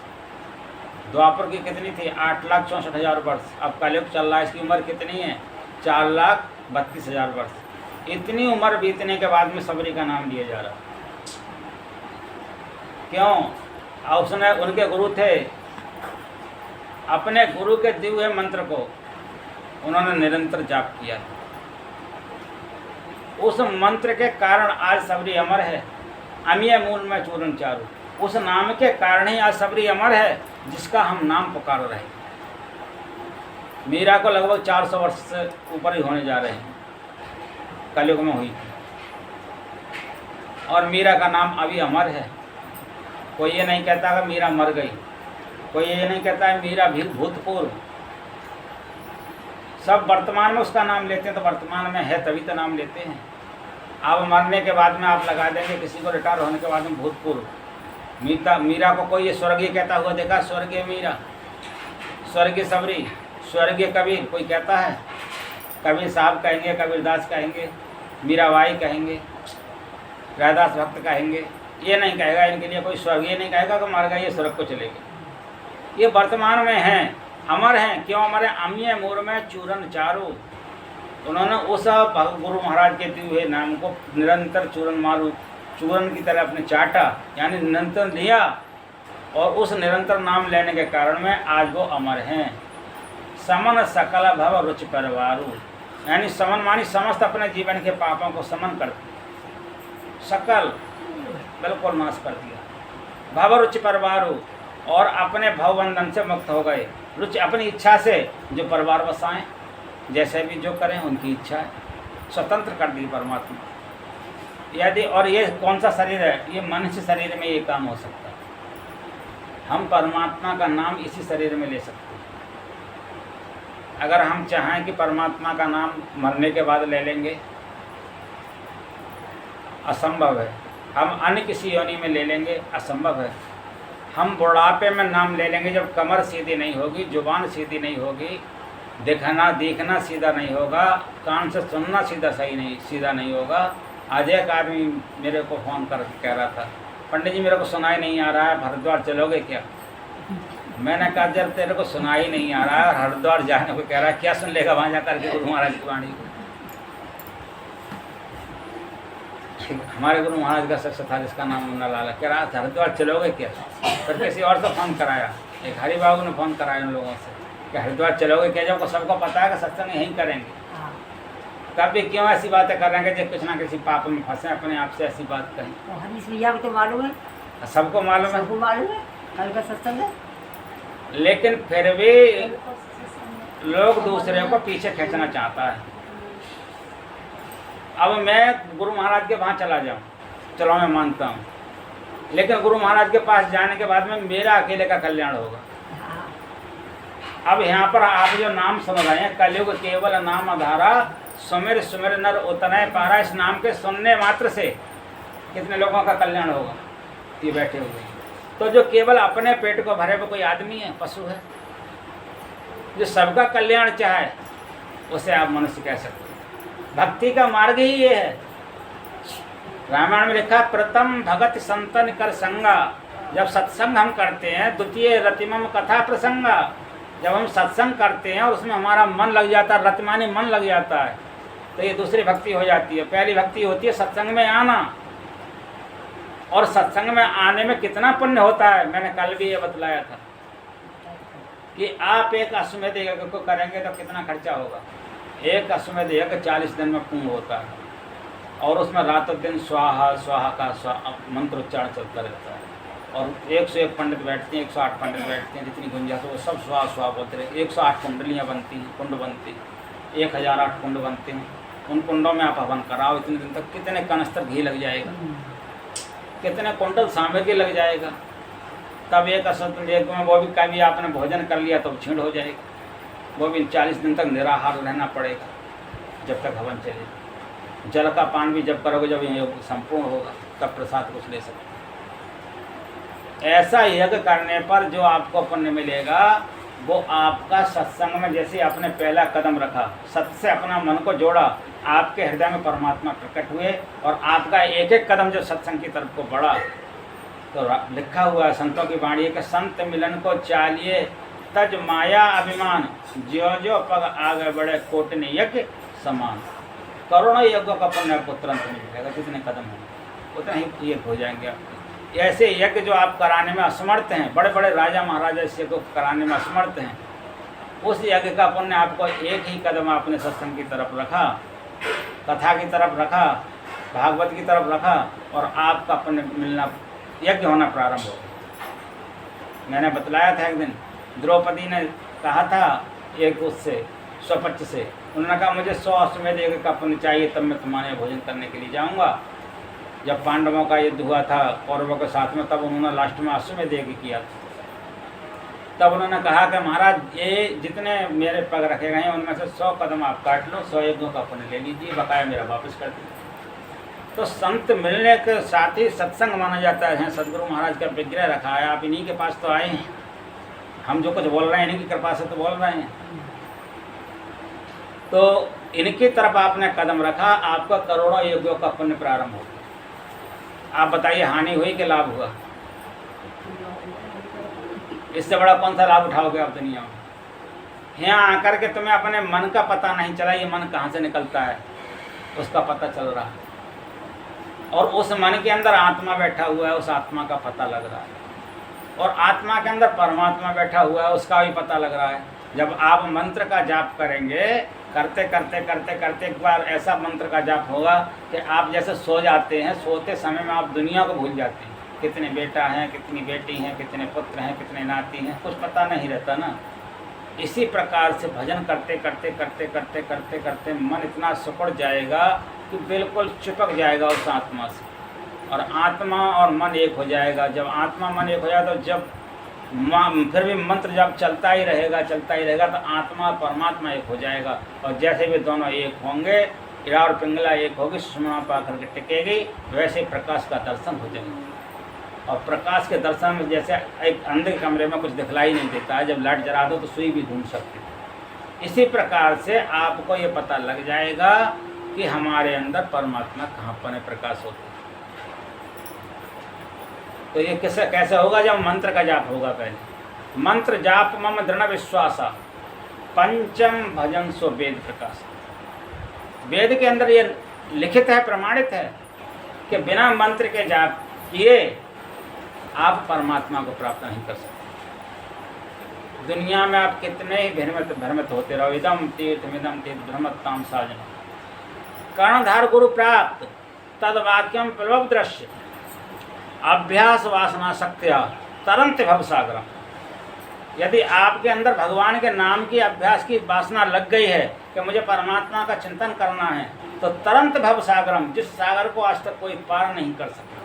द्वापर की कितनी थी? 8,64,000 वर्ष। अब कलयुग चल रहा है, इसकी उम्र कितनी है? 4,32,000 वर्ष। इतनी उम्र बीतने के बाद में सबरी का नाम लिया जा रहा। क्यों? उसने, उनके गुरु थे, अपने गुरु के दिए हुए मंत्र को उन्होंने निरंतर जाप किया। उस मंत्र के कारण आज सबरी अमर है। अमीय मूल में चूर्ण चारू, उस नाम के कारण ही आज सबरी अमर है, जिसका हम नाम पुकार रहे हैं। मीरा को लगभग 400 वर्ष से ऊपर ही होने जा रहे हैं, कलयुग में हुई थी, और मीरा का नाम अभी अमर है। कोई ये नहीं कहता कि मीरा मर गई, कोई ये नहीं कहता है मीरा भी भूतपूर्व। सब वर्तमान में उसका नाम लेते हैं, तो वर्तमान में है तभी तो नाम लेते हैं। अब मरने के बाद में आप लगा देंगे, किसी को रिटायर होने के बाद में भूतपूर्व। मीरा को कोई ये स्वर्गीय कहता हुआ देखा? स्वर्गीय मीरा, स्वर्गीय सबरी, स्वर्गीय कबीर कोई कहता है? कबीर साहब कहेंगे, कबीरदास कहेंगे, मीराबाई कहेंगे, रैदास भक्त कहेंगे, ये नहीं कहेगा। इनके लिए कोई स्वर्गीय नहीं कहेगा कि मर गए ये स्वर्ग को चले गए। ये वर्तमान में हैं, अमर हैं। क्यों अमर है? अमीय मूर में चूर्ण चारू। उन्होंने उस गुरु महाराज के दिए हुए नाम को निरंतर चूर्ण की तरह अपने चाटा, यानी निरंतर लिया, और उस निरंतर नाम लेने के कारण में आज वो अमर हैं। समन सकल भव रुच परवारू, यानी समन मानी समस्त अपने जीवन के पापों को समन करते, सकल बिल्कुल नाश कर दिया। भव रुचि परवारू, और अपने भवबंधन से मुक्त हो गए। रुचि अपनी इच्छा से जो परिवार बसाएं, जैसे भी जो करें उनकी इच्छा है, स्वतंत्र कर दी परमात्मा। यदि, और ये कौन सा शरीर है? ये मनुष्य शरीर में ये काम हो सकता है। हम परमात्मा का नाम इसी शरीर में ले सकते हैं। अगर हम चाहें कि परमात्मा का नाम मरने के बाद ले लेंगे, असंभव है। हम अन्य किसी योनि में ले लेंगे, असंभव है। हम बुढ़ापे में नाम ले लेंगे जब कमर सीधी नहीं होगी, जुबान सीधी नहीं होगी, देखना सीधा नहीं होगा, कान से सुनना सीधा नहीं होगा। आज एक आदमी मेरे को फ़ोन करके कह रहा था, पंडित जी मेरे को सुनाई नहीं आ रहा है, हरिद्वार चलोगे क्या? मैंने कहा जब तेरे को सुनाई नहीं आ रहा है, हरिद्वार जाने को कह रहा है, क्या सुन लेगा वहाँ जा करके गुरु महाराज की वाणी को? हमारे गुरु महाराज का शख्स था जिसका नाम मुन्ना लाल, कह रहा था हरिद्वार चलोगे क्या? फिर किसी और से फ़ोन कराया, एक हरि बाबू ने फ़ोन कराया उन लोगों से कि हरिद्वार चलोगे क्या? जब सबको पता है कि सत्संग यहीं करेंगे। तब भी क्यों ऐसी बातें कर रहे हैं कि जो कुछ ना किसी पाप में फंसे अपने आप से ऐसी बात कहें? तो हरीश भैया को तो मालूम है, सबको मालूम है, सबको मालूम है कल का सत्संग है। लेकिन फिर भी लोग दूसरे को पीछे खींचना चाहता है। अब मैं गुरु महाराज के वहाँ चला जाऊँ, चलो मैं मानता हूँ, लेकिन गुरु महाराज के पास जाने के बाद में मेरा अकेले का कल्याण होगा। अब यहाँ पर आप जो नाम सुन रहे हैं, कलयुग केवल नाम आधारा, सुमिर सुमिर नर उतने पारा, इस नाम के सुनने मात्र से कितने लोगों का कल्याण होगा ये बैठे हुए। तो जो केवल अपने पेट को भरे हुए कोई आदमी है, पशु है, जो सबका कल्याण चाहे, उसे आप मनुष्य कह सकते हैं। भक्ति का मार्ग ही ये है। रामायण में लिखा, प्रथम भगत संतन कर संगा। जब सत्संग हम करते हैं, द्वितीय रतिमम कथा प्रसंगा, जब हम सत्संग करते हैं और उसमें हमारा मन लग जाता है, रतिमानी मन लग जाता है, तो ये दूसरी भक्ति हो जाती है। पहली भक्ति होती है सत्संग में आना, और सत्संग में आने में कितना पुण्य होता है, मैंने कल भी ये बतलाया था कि आप एक अश्वमेध यज्ञ को करेंगे तो कितना खर्चा होगा। एक अश्वमेध यज्ञ 40 दिन में पूर्ण होता है, और उसमें रातों दिन स्वाहा स्वाहा का मंत्र उच्चारण चलता रहता है, और 101 पंडित बैठते हैं, 108 पंडित बैठते हैं, जितनी गुंजाइश हो वो सब स्वाहा स्वाहा बोलते रहे। 108 कुंडलियाँ बनती हैं, कुंड बनती हैं, 1008 कुंड बनते हैं। उन कुंडों में आप हवन कराओ इतने दिन तक, कितने कनस्तर घी लग जाएगा, कितने कुंटल सामग्री लग जाएगा। तब एक अश्वमेध में वो भी कभी आपने भोजन कर लिया तो छींड़ हो जाएगा, वो भी 40 दिन तक निराहार रहना पड़ेगा जब तक हवन चलेगा। जल का पान भी जब करोगे, जब ये संपूर्ण होगा, तब प्रसाद कुछ ले सकते। ऐसा यज्ञ करने पर जो आपको पुण्य मिलेगा, वो आपका सत्संग में जैसे आपने पहला कदम रखा, सत्य से अपना मन को जोड़ा, आपके हृदय में परमात्मा प्रकट हुए, और आपका एक एक कदम जो सत्संग की तरफ को बढ़ा, तो लिखा हुआ है संतों की वाणी के, संत मिलन को चालिए तज माया अभिमान, ज्यो ज्यो पग आगे बढ़े कोटि यज्ञ समान। करोड़ों यज्ञों का पुण्य आपको तुरंत मिल जाएगा, जितने कदम होंगे उतने ही यज्ञ हो जाएंगे आपके। ऐसे यज्ञ जो आप कराने में असमर्थ हैं, बड़े बड़े राजा महाराजा इस यज्ञ को कराने में असमर्थ हैं, उस यज्ञ का पुण्य आपको एक ही कदम आपने सत्संग की तरफ रखा, कथा की तरफ रखा, भागवत की तरफ रखा, और आपका पुण्य मिलना, यज्ञ होना प्रारंभ हो गया। मैंने बतलाया था एक दिन, द्रौपदी ने कहा था एक उससे स्वपक्ष से, उन्होंने कहा मुझे 100 अश्वमेध यज्ञ का पुण्य चाहिए, तब मैं तुम्हारे भोजन करने के लिए जाऊंगा। जब पांडवों का युद्ध हुआ था कौरवों के साथ में, तब उन्होंने लास्ट में अश्वमेध यज्ञ किया था। तब उन्होंने कहा कि महाराज, ये जितने मेरे पग रखे गए हैं उनमें से 100 कदम आप काट लो, 100 यज्ञों का पुण्य ले लीजिए, बकाया मेरा वापस कर दीजिए। तो संत मिलने के साथ ही सत्संग माना जाता है। सदगुरु महाराज का विग्रह रखा है, आप इन्हीं के पास तो आए हैं, हम जो कुछ बोल रहे हैं इन्हीं की कृपा से तो बोल रहे हैं। तो इनकी तरफ आपने कदम रखा, आपका करोड़ों यज्ञों का पुण्य प्रारंभ हो गया। आप बताइए, हानि हुई कि लाभ हुआ? इससे बड़ा कौन सा लाभ उठाओगे आप दुनिया में? यहाँ आकर के तुम्हें अपने मन का पता नहीं चला, ये मन कहाँ से निकलता है उसका पता चल रहा है, और उस मन के अंदर आत्मा बैठा हुआ है, उस आत्मा का पता लग रहा है, और आत्मा के अंदर परमात्मा बैठा हुआ है, उसका भी पता लग रहा है। जब आप मंत्र का जाप करेंगे, करते करते करते करते एक बार ऐसा मंत्र का जाप होगा कि आप जैसे सो जाते हैं, सोते समय में आप दुनिया को भूल जाते हैं, कितने बेटा हैं, कितनी बेटी हैं, कितने पुत्र हैं, कितने नाती हैं, कुछ पता नहीं रहता ना। इसी प्रकार से भजन करते करते करते करते करते करते मन इतना सिकुड़ जाएगा कि बिल्कुल चिपक जाएगा उस आत्मा से, और आत्मा और मन एक हो जाएगा। जब आत्मा मन एक हो जाएगा, तो जब फिर भी मंत्र जब चलता ही रहेगा तो आत्मा और परमात्मा एक हो जाएगा, और जैसे भी दोनों एक होंगे, इड़ा और पिंगला एक होगी, सुषमा पाकर के टिकेगी, वैसे प्रकाश का दर्शन हो जाएगा। और प्रकाश के दर्शन में जैसे एक अंधे कमरे में कुछ दिखलाई नहीं देता है, जब लाइट जला दो तो सुई भी ढूंढ सकती है। इसी प्रकार से आपको ये पता लग जाएगा कि हमारे अंदर परमात्मा कहाँ पर प्रकाश होता है। तो ये कैसे होगा? जब मंत्र का जाप होगा। पहले मंत्र जाप मम दृढ़ विश्वासा, पंचम भजन सो वेद प्रकाश। वेद के अंदर ये लिखित है, प्रमाणित है कि बिना मंत्र के जाप किए आप परमात्मा को प्राप्त नहीं कर सकते। दुनिया में आप कितने ही भ्रमित होते रहो, इदम तीर्थ मिदम तीर्थ भ्रमत्ताम साजना, कर्णधार गुरु प्राप्त तद वाक्यम प्रभव दृश्य अभ्यास वासना शक्त्या तरंत भवसागरम। यदि आपके अंदर भगवान के नाम की अभ्यास की वासना लग गई है कि मुझे परमात्मा का चिंतन करना है, तो तरंत भवसागरम, जिस सागर को आज तक कोई पार नहीं कर सका।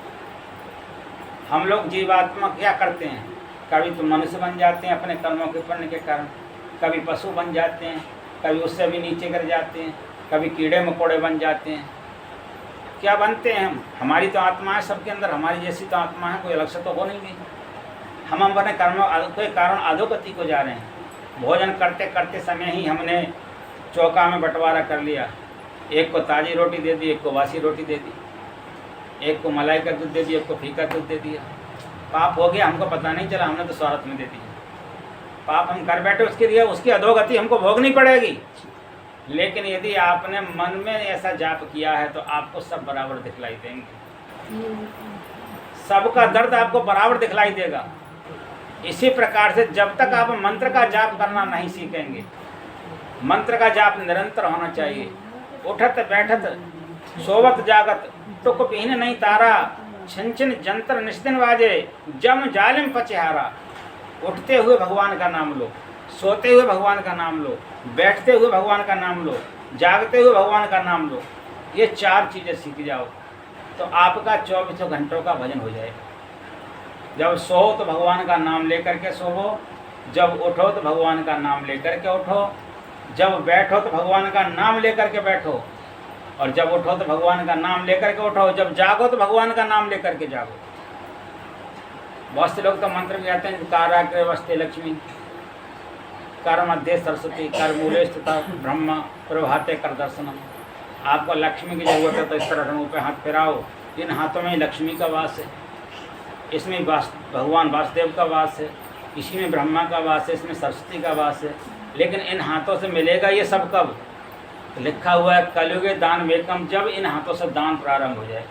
हम लोग जीवात्मा क्या करते हैं, कभी तो मनुष्य बन जाते हैं अपने कर्मों के पुण्य के कारण, कभी पशु बन जाते हैं, कभी उससे भी नीचे गिर जाते हैं, कभी कीड़े मकोड़े बन जाते हैं। क्या बनते हैं हम? हमारी तो आत्मा है सबके अंदर, हमारी जैसी तो आत्मा है, कोई अलग से तो हो नहीं गई। हम अपने कर्मों के कारण अधोगति को जा रहे हैं। भोजन करते करते समय ही हमने चौका में बंटवारा कर लिया, एक को ताज़ी रोटी दे दी, एक को बासी रोटी दे दी, एक को मलाई का दूध दे दिया, एक को फीका दूध दे दिया। पाप हो गया, हमको पता नहीं चला, हमने तो स्वार्थ में दे दिया। पाप हम कर बैठे, उसके लिए उसकी अधोगति हमको भोगनी पड़ेगी। लेकिन यदि आपने मन में ऐसा जाप किया है तो आपको सब बराबर दिखलाई देंगे, सबका दर्द आपको बराबर दिखलाई देगा। इसी प्रकार से जब तक आप मंत्र का जाप करना नहीं सीखेंगे, मंत्र का जाप निरंतर होना चाहिए। उठत बैठत सोवत जागत टुक पीन नहीं तारा, छिन जंतर निस्दिन वाजे जम जालिम पचहारा। उठते हुए भगवान का नाम लो, सोते हुए भगवान का नाम लो, बैठते हुए भगवान का नाम लो, जागते हुए भगवान का नाम लो। ये 4 चीज़ें सीख जाओ तो आपका 24 घंटों का भजन हो जाएगा। जब सो तो भगवान का नाम लेकर के सोवो, जब उठो तो भगवान का नाम लेकर के उठो, जब बैठो तो भगवान का नाम लेकर के बैठो, और जब उठो तो भगवान का नाम लेकर के उठो, जब जागो तो भगवान का नाम लेकर के जागो। बहुत से लोग तो मंत्र में कहते हैं काराग्रे वस्ते लक्ष्मी, कर मध्य सरस्वती, कर मूले स्थिता ब्रह्मा, प्रभाते कर दर्शनम। आपको लक्ष्मी की जरूरत है तो इस तरह मुँह पे हाथ फिराओ। इन हाथों में लक्ष्मी का वास है, इसमें भगवान वासुदेव का वास है, इसी में ब्रह्मा का वास है, इसमें सरस्वती का वास है। लेकिन इन हाथों से मिलेगा ये सब कब? लिखा हुआ है कलयुगे दान वेकम, जब इन हाथों से दान प्रारंभ हो जाए।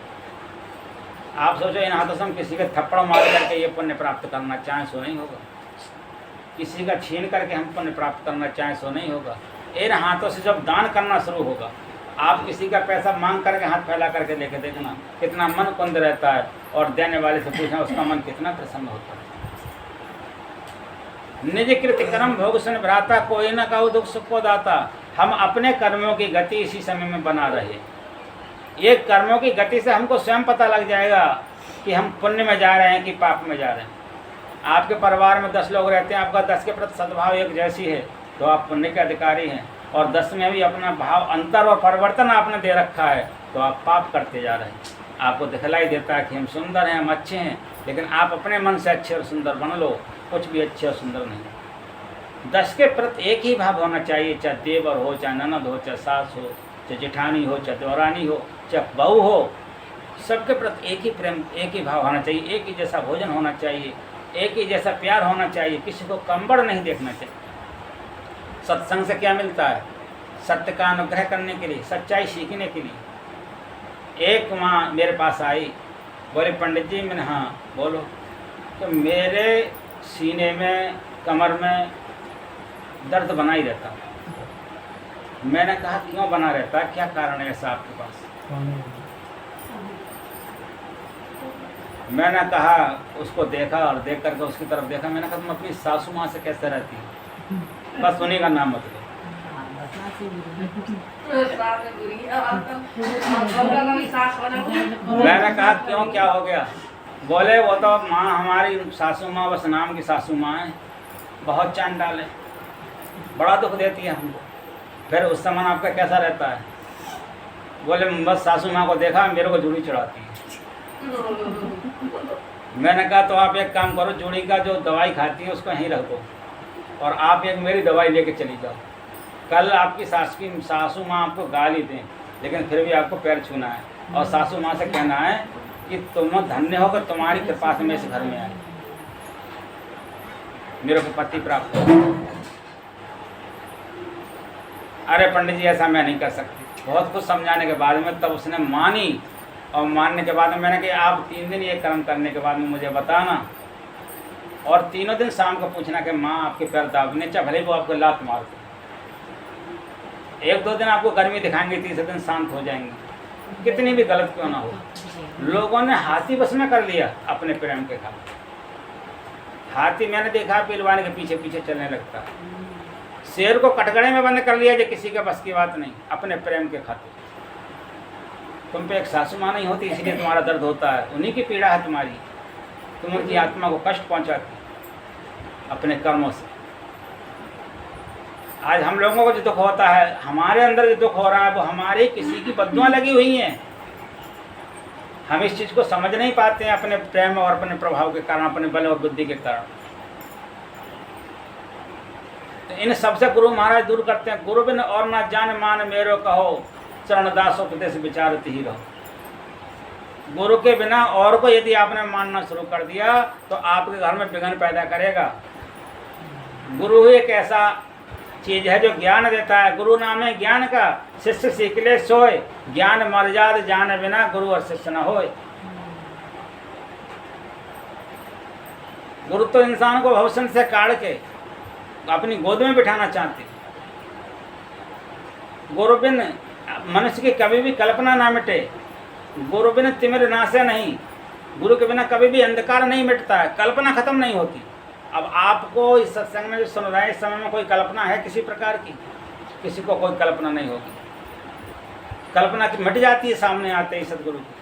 आप सोचो इन हाथों से हम किसी का थप्पड़ मार करके ये पुण्य प्राप्त करना चाहें सो नहीं होगा, किसी का छीन करके हम पुण्य प्राप्त करना चाहें सो नहीं होगा। इन हाथों से जब दान करना शुरू होगा, आप किसी का पैसा मांग करके हाथ फैला करके लेके देखना कितना मन कुंद रहता है, और देने वाले से पूछना उसका मन कितना प्रसन्न होता है। निज कृत कर्म भोग सुन भ्राता, कोई न कहु दुख सुख को दाता। हम अपने कर्मों की गति इसी समय में बना रहे। ये कर्मों की गति से हमको स्वयं पता लग जाएगा कि हम पुण्य में जा रहे हैं कि पाप में जा रहे हैं। आपके परिवार में 10 लोग रहते हैं, आपका 10 के प्रति सद्भाव एक जैसी है तो आप पुण्य के अधिकारी हैं, और 10 में भी अपना भाव अंतर और परिवर्तन आपने दे रखा है तो आप पाप करते जा रहे हैं। आपको दिखलाई देता है कि हम सुंदर हैं, हम अच्छे हैं, लेकिन आप अपने मन से अच्छे और सुंदर बन लो, कुछ भी अच्छे और सुंदर नहीं। 10 के प्रति एक ही भाव होना चाहिए, चाहे देवर हो, चाहे ननद हो, चाहे सास हो, चाहे जेठानी हो, चाहे देवरानी हो, चाहे बहू हो, सबके प्रति एक ही प्रेम, एक ही भाव होना चाहिए, एक ही जैसा भोजन होना चाहिए, एक ही जैसा प्यार होना चाहिए, किसी को कमबड़ नहीं देखना चाहिए। सत्संग से क्या मिलता है? सत्य का अनुग्रह करने के लिए, सच्चाई सीखने के लिए। एक माँ मेरे पास आई, बोले पंडित जी, मैंने हाँ बोलो, तो मेरे सीने में कमर में दर्द बना ही रहता। मैंने कहा क्यों बना रहता, क्या कारण है ऐसा आपके पास? मैंने कहा, उसको देखा और देख करके उसकी तरफ देखा, मैंने कहा तुम अपनी सासू माँ से कैसे रहती हो? बस उन्हीं का नाम मत लो। मैंने कहा क्यों, क्या हो गया? बोले वो तो माँ हमारी सासू माँ बस नाम की सासू माँ है, बहुत चांडाल है, बड़ा दुख देती है हमको। फिर उस समय आपका कैसा रहता है? बोले बस सासू माँ को देखा मेरे को जूड़ी चढ़ाती है। मैंने कहा तो आप एक काम करो, जूड़ी का जो दवाई खाती है उसको यहीं रख दो, और आप एक मेरी दवाई लेके चली जाओ। कल आपकी सासू माँ आपको गाली दें, लेकिन फिर भी आपको पैर छूना है, और सासू माँ से कहना है कि तुम धन्य हो कि तुम्हारी कृपा से मैं इस घर में आए, मेरे को पति प्राप्त हो। अरे पंडित जी ऐसा मैं नहीं कर सकती। बहुत कुछ समझाने के बाद में तब उसने मानी, और मानने के बाद में मैंने कहा आप 3 दिन ये कर्म करने के बाद में मुझे बताना, और 3 दिन शाम को पूछना कि माँ आपके पैर दाबने चाहे भले वो आपको लात मारते। एक दो दिन आपको गर्मी दिखाएंगे, तीसरे दिन शांत हो जाएंगे, कितनी भी गलत क्यों ना हो। लोगों ने हाथी बस में कर लिया अपने प्रेम के खातिर। हाथी मैंने देखा पहलवान के पीछे पीछे चलने लगता, शेर को कटघरे में बंद कर लिया, जो किसी के बस की बात नहीं, अपने प्रेम के खातिर। तुम पे एक सासू माँ नहीं होती इसलिए तुम्हारा दर्द होता है, उन्हीं की पीड़ा है तुम्हारी, तुम उनकी आत्मा को कष्ट पहुंचाती अपने कर्मों से। आज हम लोगों को जो दुख होता है, हमारे अंदर जो दुख हो रहा है, वो हमारे किसी की बद्दुआ लगी हुई हैं। हम इस चीज़ को समझ नहीं पाते हैं अपने प्रेम और अपने प्रभाव के कारण, अपने बल और बुद्धि के कारण। तो इन सबसे गुरु महाराज दूर करते हैं। गुरु बिन और ना जान मान मेरो कहो, चरण दासो प्रदेश विचारत ही रहो। गुरु के बिना और को यदि आपने मानना शुरू कर दिया तो आपके घर में विघ्न पैदा करेगा। गुरु ही एक ऐसा चीज है जो ज्ञान देता है। गुरु नाम है ज्ञान का, शिष्य सीख ले सोए, ज्ञान मर्याद जान बिना गुरु और शिष्य न होए। गुरु तो इंसान को भवसन से काढ़ के अपनी गोद में बिठाना चाहते। गुरु बिन मनुष्य की कभी भी कल्पना ना मिटे, गुरु बिन तिमिर नाशे नहीं। गुरु के बिना कभी भी अंधकार नहीं मिटता है, कल्पना खत्म नहीं होती। अब आपको इस सत्संग में जो सुन रहे हैं, इस समय में कोई कल्पना है किसी प्रकार की? किसी को कोई कल्पना नहीं होगी। कल्पना की मिट जाती है सामने आते ही सदगुरु की।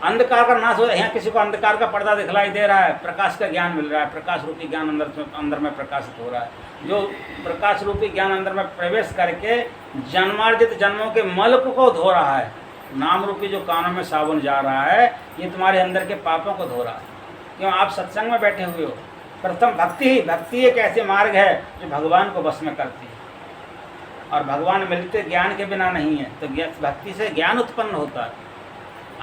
अंधकार का नाश हो, यहाँ किसी को अंधकार का पर्दा दिखलाई दे रहा है, प्रकाश का ज्ञान मिल रहा है, प्रकाश रूपी ज्ञान अंदर में प्रकाशित हो रहा है। जो प्रकाश रूपी ज्ञान अंदर में प्रवेश करके जन्मार्जित जन्मों के मल को धो रहा है। नाम रूपी जो कानों में साबुन जा रहा है, ये तुम्हारे अंदर के पापों को धो रहा है। क्यों? आप सत्संग में बैठे हुए हो। प्रथम भक्ति एक ऐसे मार्ग है जो भगवान को बस में करती है, और भगवान मिलते ज्ञान के बिना नहीं है। तो भक्ति से ज्ञान उत्पन्न होता है।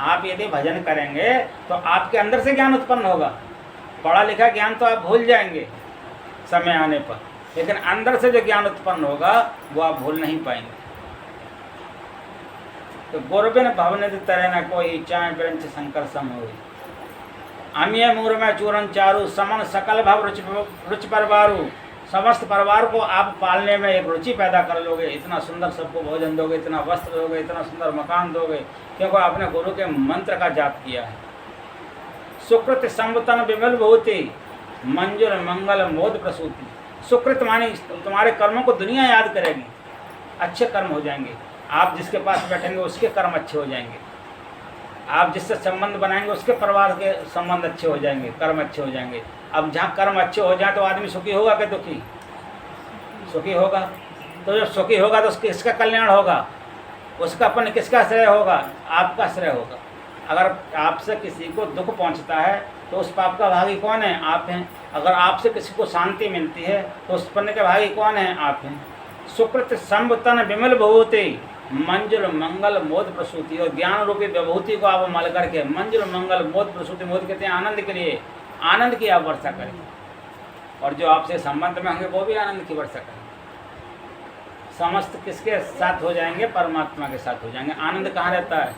आप यदि भजन करेंगे तो आपके अंदर से ज्ञान उत्पन्न होगा। पढ़ा लिखा ज्ञान तो आप भूल जाएंगे समय आने पर, लेकिन अंदर से जो ज्ञान उत्पन्न होगा वो आप भूल नहीं पाएंगे। तो गुरबिन भवन तरह न कोई, चाय ब्रंच शंकर सम होई। अमीय मूर में चूरन चारू, समन सकल भव रुचि परवारू। समस्त परिवार को आप पालने में एक रुचि पैदा कर लोगे। इतना सुंदर सबको भोजन दोगे, इतना वस्त्र दोगे, इतना सुंदर मकान दोगे, क्योंकि आपने गुरु के मंत्र का जाप किया है। सुकृत संबतन विमल भूति, मंजुल मंगल मोद प्रसूति। सुकृत मानी तुम्हारे कर्मों को दुनिया याद करेगी, अच्छे कर्म हो जाएंगे। आप जिसके पास बैठेंगे उसके कर्म अच्छे हो जाएंगे। आप जिससे संबंध बनाएंगे उसके परिवार के संबंध अच्छे हो जाएंगे, कर्म अच्छे हो जाएंगे। अब जहाँ कर्म अच्छे हो जाए तो आदमी सुखी होगा कि दुखी? सुखी होगा। तो जब सुखी होगा तो किसका कल्याण होगा? उसका अपन किसका श्रेय होगा? आपका श्रेय होगा। अगर आपसे किसी को दुख पहुँचता है तो उस पाप का भागी कौन है? आप हैं। अगर आपसे किसी को शांति मिलती है तो उस पुण्य के भागी कौन है? आप हैं। सुकृत संबतन विमल भभूति, मंजुल मंगल मोद प्रसूति। और ज्ञान रूपी विभूति को आप मल करके मंजुल मंगल मोद प्रसूति, मोद कहते हैं आनंद के लिए, आनंद की आप वर्षा करें। और जो आपसे संबंध में होंगे वो भी आनंद की वर्षा करें। समस्त किसके साथ हो जाएंगे? परमात्मा के साथ हो जाएंगे। आनंद कहाँ रहता है?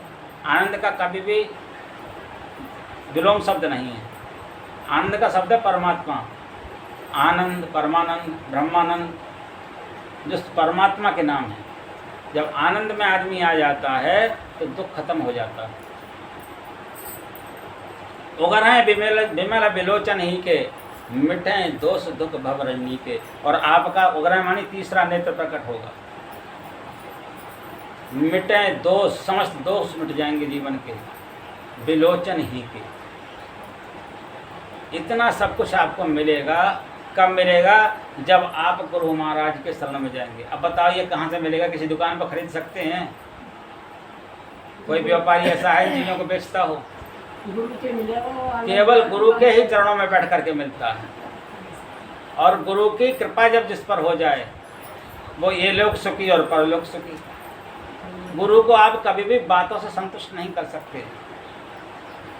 आनंद का कभी भी विलोम शब्द नहीं है। आनंद का शब्द है परमात्मा। आनंद, परमानंद, ब्रह्मानंद, जो परमात्मा के नाम है। जब आनंद में आदमी आ जाता है तो दुख खत्म हो जाता है। उगर हैं विमल विलोचन ही के, मिटे दोष दुख भवरणी के। और आपका उग्र मानी तीसरा नेत्र प्रकट होगा। मिटे दोष, समस्त दोष मिट जाएंगे जीवन के, विलोचन ही के। इतना सब कुछ आपको मिलेगा। कब मिलेगा? जब आप गुरु महाराज के शरण में जाएंगे। अब बताइए कहाँ से मिलेगा? किसी दुकान पर खरीद सकते हैं? कोई व्यापारी ऐसा है चीज़ों को बेचता हो? केवल गुरु के ही चरणों में बैठ करके मिलता है। और गुरु की कृपा जब जिस पर हो जाए वो ये लोक सुखी और परलोक सुखी। गुरु को आप कभी भी बातों से संतुष्ट नहीं कर सकते।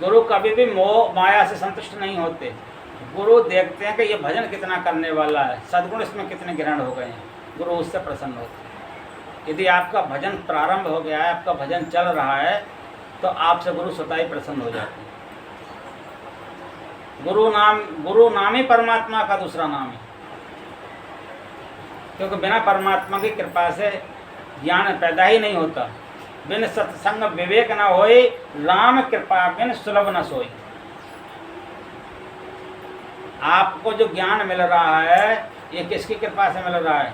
गुरु कभी भी मोह माया से संतुष्ट नहीं होते। गुरु देखते हैं कि ये भजन कितना करने वाला है, सद्गुण इसमें कितने ग्रहण हो गए हैं। गुरु उससे प्रसन्न होते हैं। यदि आपका भजन प्रारंभ हो गया है, आपका भजन चल रहा है, तो आपसे गुरु स्वतः ही प्रसन्न हो जाते हैं। गुरु नाम ही परमात्मा का दूसरा नाम है। क्योंकि बिना परमात्मा की कृपा से ज्ञान पैदा ही नहीं होता। बिन सत्संग विवेक न होए, राम कृपा बिन सुलभ न सोई। आपको जो ज्ञान मिल रहा है ये किसकी कृपा से मिल रहा है?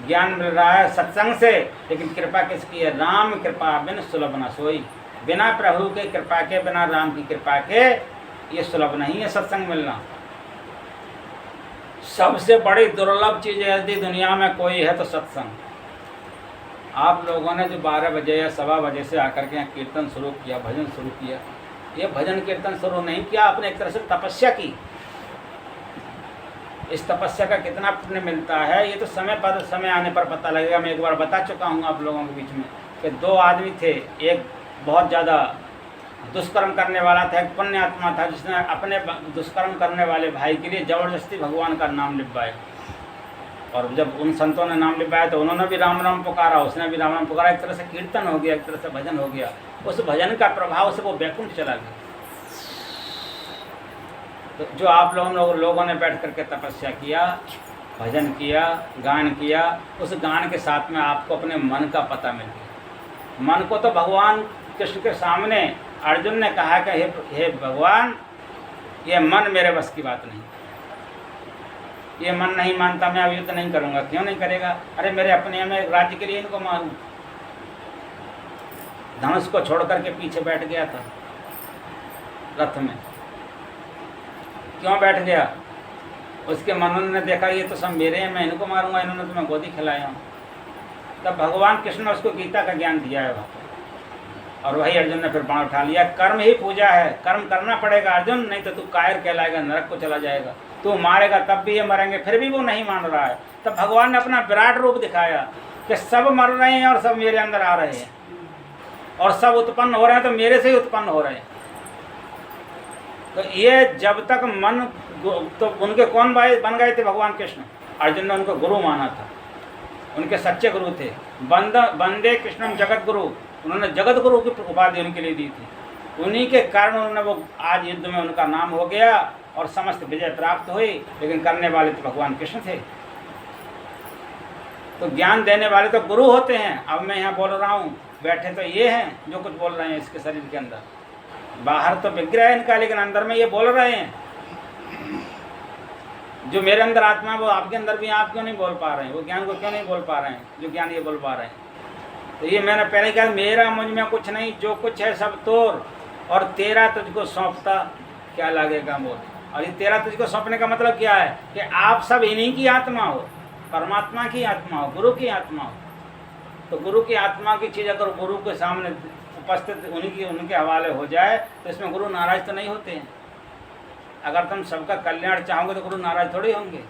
ज्ञान मिल रहा है सत्संग से, लेकिन कृपा किसकी है? राम कृपा बिन सुलभ न सोई। बिना प्रभु के कृपा के, बिना राम की कृपा के ये सुलभ नहीं है सत्संग मिलना। सबसे बड़ी दुर्लभ चीज यदि दुनिया में कोई है तो सत्संग। आप लोगों ने जो 12 बजे या 1:15 बजे से आकर के यहाँ कीर्तन शुरू किया, भजन शुरू किया, ये भजन कीर्तन शुरू नहीं किया, आपने एक तरह से तपस्या की। इस तपस्या का कितना पुण्य मिलता है ये तो समय आने पर पता लगेगा। मैं एक बार बता चुका हूँ आप लोगों के बीच में कि 2 आदमी थे। एक बहुत ज़्यादा दुष्कर्म करने वाला था, एक पुण्य आत्मा था जिसने अपने दुष्कर्म करने वाले भाई के लिए ज़बरदस्ती भगवान का नाम लिखवाया। और जब उन संतों ने नाम लिखवाया तो उन्होंने भी राम राम पुकारा, उसने भी राम राम पुकारा। एक तरह से कीर्तन हो गया, एक तरह से भजन हो गया। उस भजन का प्रभाव से वो वैकुंठ चला गया। तो जो आप लोगों ने बैठ करके तपस्या किया, भजन किया, गान किया, उस गान के साथ में आपको अपने मन का पता मिल गया। मन को तो भगवान कृष्ण के सामने अर्जुन ने कहा कि हे भगवान, ये मन मेरे बस की बात नहीं, ये मन नहीं मानता, मैं अब युद्ध नहीं करूँगा। क्यों नहीं करेगा? अरे मेरे अपने में राज्य के लिए इनको मारूं। धनुष को छोड़ करके पीछे बैठ गया था रथ में। क्यों बैठ गया? उसके मनों ने देखा ये तो सब मेरे हैं, मैं इनको मारूंगा, इन्होंने तो मैं गोदी खिलाया हूँ। तब भगवान कृष्ण ने उसको गीता का ज्ञान दिया है वहाँ। और वही अर्जुन ने फिर बाण उठा लिया। कर्म ही पूजा है, कर्म करना पड़ेगा अर्जुन, नहीं तो तू कायर कहलाएगा, नरक को चला जाएगा। तू मारेगा तब भी ये मरेंगे। फिर भी वो नहीं मान रहा है। तब भगवान ने अपना विराट रूप दिखाया कि सब मर रहे हैं और सब मेरे अंदर आ रहे हैं, और सब उत्पन्न हो रहे हैं तो मेरे से ही उत्पन्न हो रहे हैं। तो ये जब तक मन, तो उनके कौन बन गए थे? भगवान कृष्ण। अर्जुन ने उनको गुरु माना था, उनके सच्चे गुरु थे। वंदे कृष्णम जगत गुरु, उन्होंने जगत गुरु की उपाधि उनके लिए दी थी। उन्हीं के कारण उन्होंने वो आज युद्ध में उनका नाम हो गया और समस्त विजय प्राप्त हुई। लेकिन करने वाले तो भगवान कृष्ण थे। तो ज्ञान देने वाले तो गुरु होते हैं। अब मैं यहाँ बोल रहा हूँ, बैठे तो ये हैं जो कुछ बोल रहे हैं इसके शरीर के अंदर, बाहर तो विग्रह है इनका, लेकिन अंदर में ये बोल रहे हैं। जो मेरे अंदर आत्मा है वो आपके अंदर भी, आप क्यों नहीं बोल पा रहे हैं? वो ज्ञान को क्यों नहीं बोल पा रहे हैं जो ज्ञान ये बोल पा रहे हैं? तो ये मैंने पहले कहा, मेरा मुझ में कुछ नहीं, जो कुछ है सब तोड़, और तेरा तुझको सौंपता क्या लागेगा मोल। और ये तेरा तुझको सौंपने का मतलब क्या है? कि आप सब इन्हीं की आत्मा हो, परमात्मा की आत्मा हो, गुरु की आत्मा हो। तो गुरु की आत्मा की चीज़ अगर गुरु के सामने उपस्थित उनके हवाले हो जाए तो इसमें गुरु नाराज तो नहीं होते हैं। अगर तुम सबका कल्याण चाहोगे तो गुरु नाराज थोड़ी होंगे।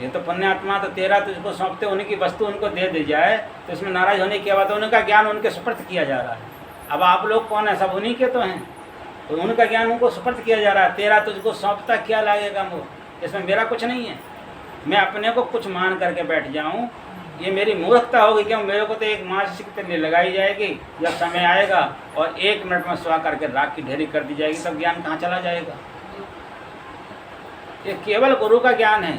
ये तो पुण्य आत्मा, तो तेरा तुझको सौंपते, उनकी वस्तु उनको दे दी जाए तो इसमें नाराज होने की बात है। उनका ज्ञान उनके सुपर्द किया जा रहा है। अब आप लोग कौन है? सब उन्हीं के तो हैं। तो उनका ज्ञान उनको सुपर्द किया जा रहा है। तेरा तुझको सौंपता क्या लागेगा मोह, इसमें मेरा कुछ नहीं है। मैं अपने को कुछ मान करके बैठ जाऊँ, ये मेरी मूर्खता होगी। क्यों? मेरे को तो एक मास की तरह लगाई जाएगी, जब समय आएगा और 1 मिनट में स्वा करके राख की ढेरी कर दी जाएगी, तब ज्ञान कहाँ चला जाएगा? ये केवल गुरु का ज्ञान है,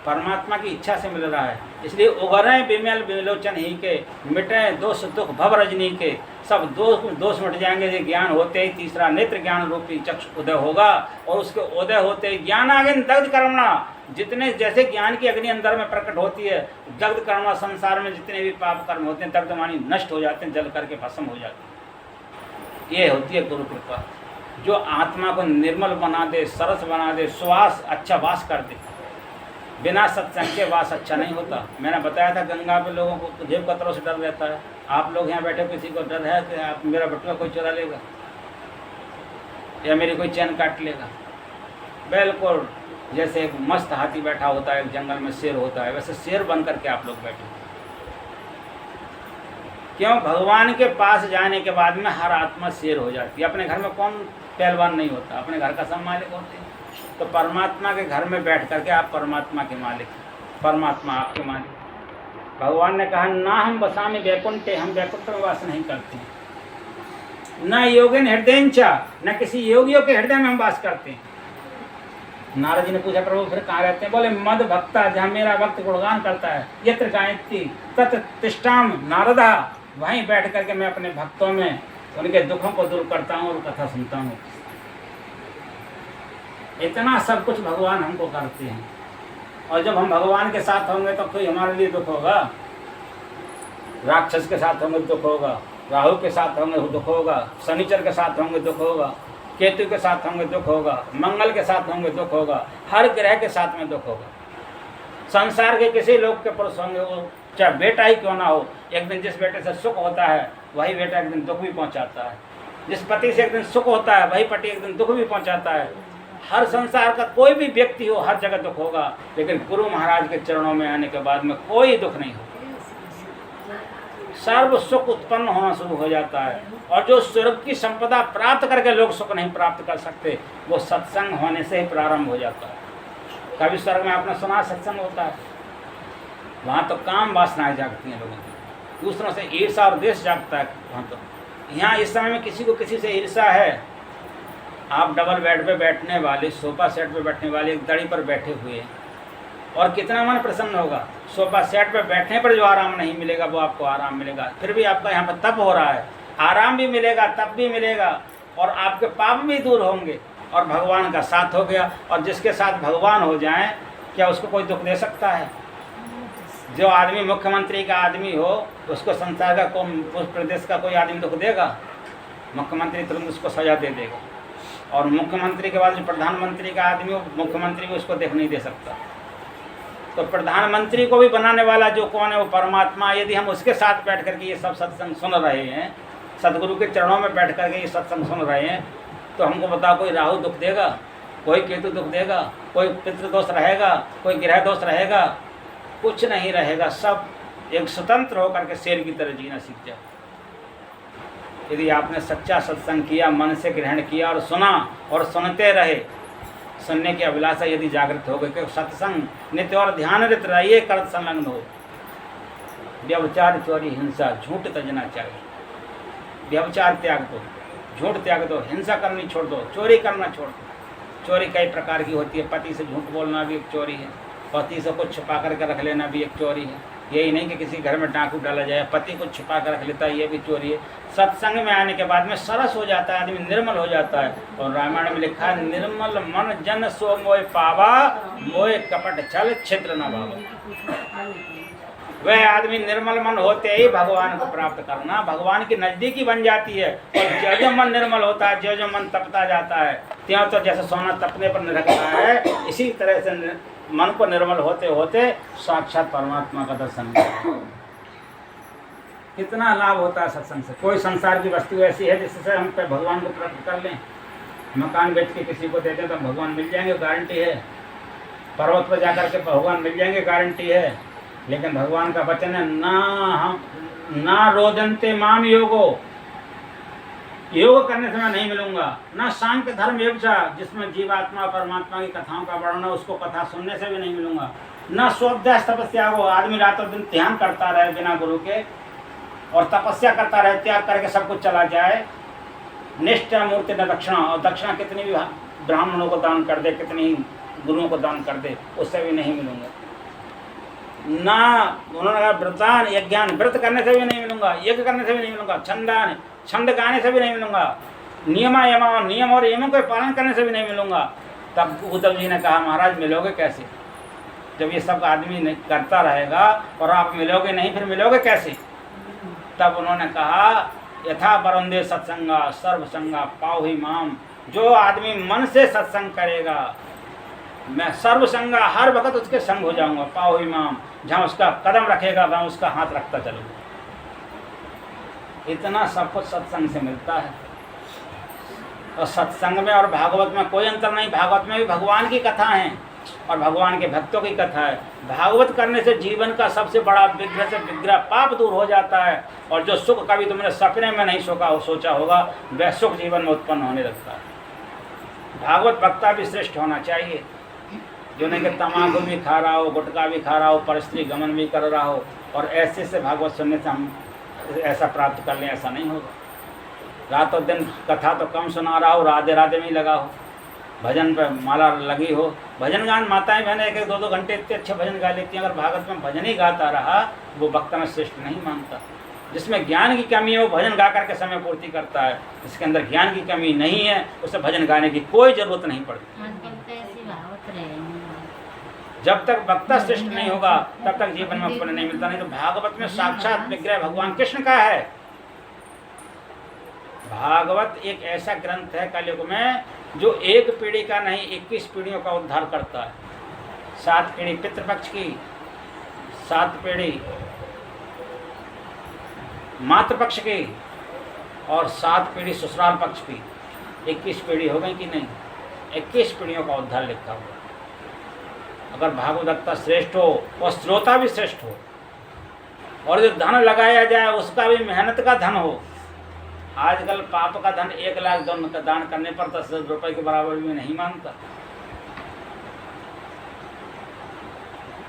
परमात्मा की इच्छा से मिल रहा है। इसलिए उगरें बिमल विलोचन ही के, मिटें दोष दुख भव रजनी के। सब दोष मिट जाएंगे। ये ज्ञान होते ही तीसरा नेत्र ज्ञान रूपी चक्षु उदय होगा, और उसके उदय होते ही ज्ञान आगे दग्ध कर्मणा, जितने जैसे ज्ञान की अग्नि अंदर में प्रकट होती है, दग्ध कर्मणा, संसार में जितने भी पाप कर्म होते हैं दग्धमानी नष्ट हो जाते हैं, जल करके भस्म हो जाते हैं। ये होती है गुरु कृपा, जो आत्मा को निर्मल बना दे, सरस बना दे, श्वास अच्छा वास कर दे। बिना सत्संग के वास अच्छा नहीं होता। मैंने बताया था गंगा पे लोगों को जेब कतरों से डर रहता है। आप लोग यहाँ बैठे, किसी को डर है कि आप मेरा बटुआ कोई चुरा लेगा या मेरी कोई चैन काट लेगा? बिल्कुल जैसे एक मस्त हाथी बैठा होता है, एक जंगल में शेर होता है, वैसे शेर बन करके आप लोग बैठे। क्यों? भगवान के पास जाने के बाद में हर आत्मा शेर हो जाती है। अपने घर में कौन पहलवान नहीं होता? अपने घर का सब मालिक होते हैं। तो परमात्मा के घर में बैठ करके आप परमात्मा के मालिक, परमात्मा आपके मालिक। भगवान ने कहा, ना हम बसामी वैकुंठे, हम वैकुंठ में वास नहीं करते हैं। न योगिन हृदयंचा, न किसी योगियों के हृदय में हम वास करते हैं। नारद जी ने पूछा प्रभु फिर कहाँ रहते हैं? बोले मद भक्ता, जहाँ मेरा भक्त गुणगान करता है, यत्र गायत्री तत् तिष्ठाम नारदा, वहीं बैठ करके मैं अपने भक्तों में उनके दुखों को दूर करता हूँ और कथा सुनता हूँ। इतना सब कुछ भगवान हमको करते हैं। और जब हम भगवान के साथ होंगे तो कोई हमारे लिए दुख होगा? राक्षस के साथ होंगे दुख होगा, राहु के साथ होंगे दुख होगा, शनिचर के साथ होंगे दुख होगा, केतु के साथ होंगे दुख होगा, मंगल के साथ होंगे दुख होगा, हर ग्रह के साथ में दुख होगा। संसार के किसी लोग के पुरुष होंगे, वो चाहे बेटा ही क्यों ना हो, एक दिन जिस बेटे से सुख होता है वही बेटा एक दिन दुख भी पहुंचाता है। जिस पति से एक दिन सुख होता है वही पति एक दिन दुख भी पहुंचाता है। हर संसार का कोई भी व्यक्ति हो, हर जगह दुख होगा, लेकिन गुरु महाराज के चरणों में आने के बाद में कोई दुख नहीं होगा। सर्व सुख उत्पन्न होना शुरू हो जाता है। और जो स्वर्ग की संपदा प्राप्त करके लोग सुख नहीं प्राप्त कर सकते, वो सत्संग होने से ही प्रारंभ हो जाता है। कभी स्वर्ग में आपने सुना सत्संग होता है? वहाँ तो काम वासनाएं जागती हैं लोगों की, दूसरों से ईर्षा और द्वेष जागता है वहाँ तो। यहाँ इस समय में किसी को किसी से ईर्षा है? आप डबल बेड पे बैठने वाले, सोफा सेट पे बैठने वाले एक दड़ी पर बैठे हुए हैं, और कितना मन प्रसन्न होगा। सोफा सेट पे बैठने पर जो आराम नहीं मिलेगा वो आपको आराम मिलेगा। फिर भी आपका यहाँ पर तप हो रहा है, आराम भी मिलेगा, तप भी मिलेगा, और आपके पाप भी दूर होंगे, और भगवान का साथ हो गया। और जिसके साथ भगवान हो जाए, क्या उसको कोई दुख दे सकता है? जो आदमी मुख्यमंत्री का आदमी हो, उसको संसार का उस प्रदेश का कोई आदमी दुख देगा? मुख्यमंत्री तुरंत उसको सजा दे देगा। और मुख्यमंत्री के बाद जो प्रधानमंत्री का आदमी हो, मुख्यमंत्री भी उसको देख नहीं दे सकता। तो प्रधानमंत्री को भी बनाने वाला जो कौन है? वो परमात्मा। यदि हम उसके साथ बैठ करके ये सब सत्संग सुन रहे हैं, सदगुरु के चरणों में बैठ करके ये सत्संग सुन रहे हैं, तो हमको बताओ कोई राहु दुख देगा? कोई केतु दुख देगा? कोई पितृदोष रहेगा? कोई ग्रह दोष रहेगा? कुछ नहीं रहेगा। सब एक स्वतंत्र होकर के शेर की तरह जीना सीख जाओ। यदि आपने सच्चा सत्संग किया, मन से ग्रहण किया और सुना और सुनते रहे, सुनने की अभिलाषा यदि जागृत हो गई कि सत्संग नित्य और ध्यानरत रहिए, कर्त संलग्न हो। व्यभिचार, चोरी, हिंसा, झूठ तजना चाहिए। व्यभिचार त्याग दो, झूठ त्याग दो, हिंसा करनी छोड़ दो, चोरी करना छोड़ दो। चोरी कई प्रकार की होती है। पति से झूठ बोलना भी एक चोरी है, पति से कुछ छुपा करके रख लेना भी एक चोरी है। यही नहीं कि किसी घर में डाकू डाला जाए, पति को छुपा कर रख लेता है, ये भी चोरी है। सत्संग में आने के बाद में सरस हो जाता है, आदमी निर्मल हो जाता है। और रामायण में लिखा है, निर्मल मन जन सो मोय पावा, मोय कपट छल छिद्र न भावा। वह आदमी निर्मल मन होते ही भगवान को प्राप्त करना, भगवान की नजदीकी बन जाती है। और जो जो मन निर्मल होता है, जो जो मन तपता जाता है, त्यों तो जैसे सोना तपने पर निरखता है, इसी तरह से मन को निर्मल होते होते साक्षात परमात्मा का दर्शन कितना लाभ होता है सत्संग से। कोई संसार की वस्तु ऐसी है जिससे हम पे भगवान को प्राप्त कर लें? मकान बेच के किसी को देते हैं तो भगवान मिल जाएंगे, गारंटी है। पर्वत पर जाकर के भगवान मिल जाएंगे, गारंटी है। लेकिन भगवान का वचन है, ना रोदनते माम योगो, योग करने से मैं नहीं मिलूंगा। ना सांख्य धर्म योग जिसमें जीवात्मा परमात्मा की कथाओं का वर्णन है, उसको कथा सुनने से भी नहीं मिलूंगा। ना स्वाध्याय तपस्या हो, आदमी रातों दिन ध्यान करता रहे बिना गुरु के, और तपस्या करता रहे, त्याग करके सब कुछ चला जाए। निष्ठा मूर्ति न दक्षिणा, और दक्षिणा कितनी भी ब्राह्मणों को दान कर दे, कितनी गुरुओं को दान कर दे, उससे भी नहीं मिलूंगा। ना उन्होंने कहा व्रतान यज्ञान, व्रत करने से भी नहीं मिलूंगा, यज्ञ करने से भी नहीं मिलूंगा, छंदान छंद गाने से भी नहीं मिलूंगा, नियम और यमों के पालन करने से भी नहीं मिलूंगा। तब उद्धव जी ने कहा, महाराज मिलोगे कैसे? जब ये सब आदमी नहीं करता रहेगा और आप मिलोगे नहीं, फिर मिलोगे कैसे? तब उन्होंने कहा, यथा वरुंदे सत्संगा सर्वसंगा पावहि माम। जो आदमी मन से सत्संग करेगा, मैं सर्वसंगा हर वक्त उसके संग हो जाऊंगा। पावहि माम, जहाँ उसका कदम रखेगा वहाँ उसका हाथ रखता चलूंगा। इतना सब कुछ सत्संग से मिलता है। और सत्संग में और भागवत में कोई अंतर नहीं। भागवत में भी भगवान की कथा है और भगवान के भक्तों की कथा है। भागवत करने से जीवन का सबसे बड़ा विग्रह से विग्रह पाप दूर हो जाता है, और जो सुख कभी तुमने सपने में नहीं सोचा होगा, वह सुख जीवन में उत्पन्न होने लगता है। भागवत भक्ता भी श्रेष्ठ होना चाहिए, जो नहीं कि तम्बाकू भी खा रहा हो, गुटखा भी खा रहा हो, परस्त्री गमन भी कर रहा हो, और ऐसे से भागवत सुनने से हम ऐसा प्राप्त कर लें, ऐसा नहीं होगा। रातों दिन कथा तो कम सुना रहा हो, राधे राधे में ही लगा हो, भजन पे माला लगी हो, भजन गान माताएं बहनें 1-2 घंटे इतने अच्छे भजन गा लेती हैं। अगर भागवत में भजन ही गाता रहा वो वक्ता में श्रेष्ठ नहीं मानता। जिसमें ज्ञान की कमी है वो भजन गा करके समय पूर्ति करता है, जिसके अंदर ज्ञान की कमी नहीं है उसे भजन गाने की कोई जरूरत नहीं पड़ती। जब तक वक्ता श्रेष्ठ नहीं होगा तब तक जीवन में पुण्य नहीं मिलता। नहीं तो भागवत में साक्षात विग्रह भगवान कृष्ण का है। भागवत एक ऐसा ग्रंथ है कलयुग में जो एक पीढ़ी का नहीं 21 पीढ़ियों का उद्धार करता है। 7 पीढ़ी पितृपक्ष की, 7 पीढ़ी मातृपक्ष की और 7 पीढ़ी ससुराल पक्ष की। 21 पीढ़ी हो गई कि नहीं? 21 पीढ़ियों का उद्धार लिखा हुआ। अगर भागवत श्रेष्ठ हो और श्रोता भी श्रेष्ठ हो और जो धन लगाया जाए उसका भी मेहनत का धन हो। आजकल पाप का धन 1 लाख दान करने पर 10 रुपए के बराबर भी नहीं मानता,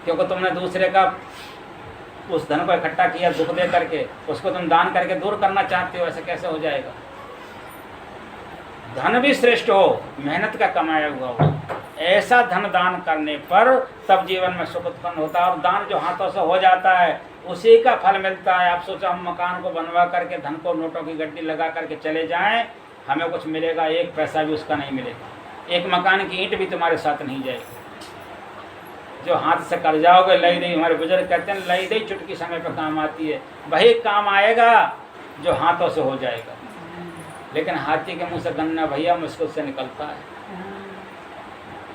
क्योंकि तुमने दूसरे का उस धन को इकट्ठा किया दुख दे करके, उसको तुम दान करके दूर करना चाहते हो। ऐसा कैसे हो जाएगा? धन भी श्रेष्ठ हो, मेहनत का कमाया हुआ हो, ऐसा धन दान करने पर तब जीवन में सुख उत्पन्न होता है। और दान जो हाथों से हो जाता है उसी का फल मिलता है। आप सोचो हम मकान को बनवा करके धन को नोटों की गड्डी लगा करके चले जाएं, हमें कुछ मिलेगा? 1 पैसा भी उसका नहीं मिलेगा। एक मकान की ईंट भी तुम्हारे साथ नहीं जाएगी। जो हाथ से कर जाओगे लई दई, हमारे बुजुर्ग कहते हैं लई दई चुटकी समय पर काम आती है। वही काम आएगा जो हाथों से हो जाएगा। लेकिन हाथी के मुंह से गन्ना भैया मुश्किल से निकलता है।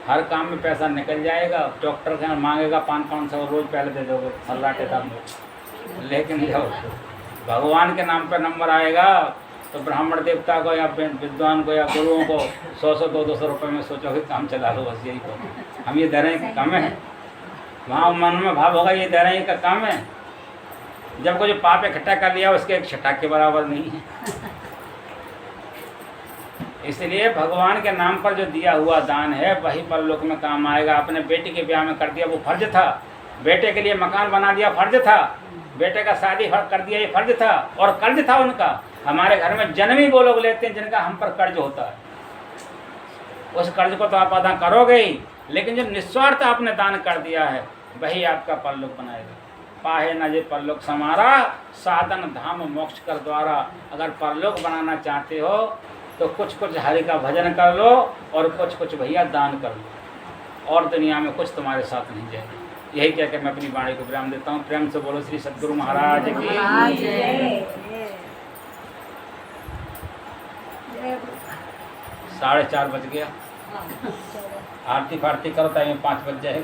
हर काम में पैसा निकल जाएगा। डॉक्टर का मांगेगा 500 रोज पहले दे दोगे सल्लाटे तब। लेकिन जब भगवान के नाम पर नंबर आएगा तो ब्राह्मण देवता को या विद्वान को या गुरुओं को 100-200 रुपये में सोचोगे काम चला लो, बस यही तो। हम ये दे रहे हैं कम है, वहाँ मन में भाव होगा ये दे रहे हैं का कम है। जब कोई पाप इकट्ठा कर लिया उसके एक छटाक के बराबर नहीं है। इसलिए भगवान के नाम पर जो दिया हुआ दान है वही परलोक में काम आएगा। अपने बेटी के ब्याह में कर दिया वो फर्ज था, बेटे के लिए मकान बना दिया फर्ज था, बेटे का शादी कर दिया ये फर्ज था। और कर्ज था उनका। हमारे घर में जन्म ही वो लोग लेते हैं जिनका हम पर कर्ज होता है। उस कर्ज को तो आप अदा करोगे ही, लेकिन जो निस्वार्थ आपने दान कर दिया है वही आपका परलोक बनाएगा। पाहे न जे परलोक समारा, साधन धाम मोक्ष कर द्वारा। अगर परलोक बनाना चाहते हो तो कुछ कुछ हरि का भजन कर लो और कुछ कुछ भैया दान कर लो, और दुनिया में कुछ तुम्हारे साथ नहीं जाएगा। यही कहकर मैं अपनी वाणी को विराम देता हूँ। प्रेम से बोलो श्री सद्गुरु महाराज की। 4:30 बज गया। आरती फारती करो टाइम 5 बज जाए।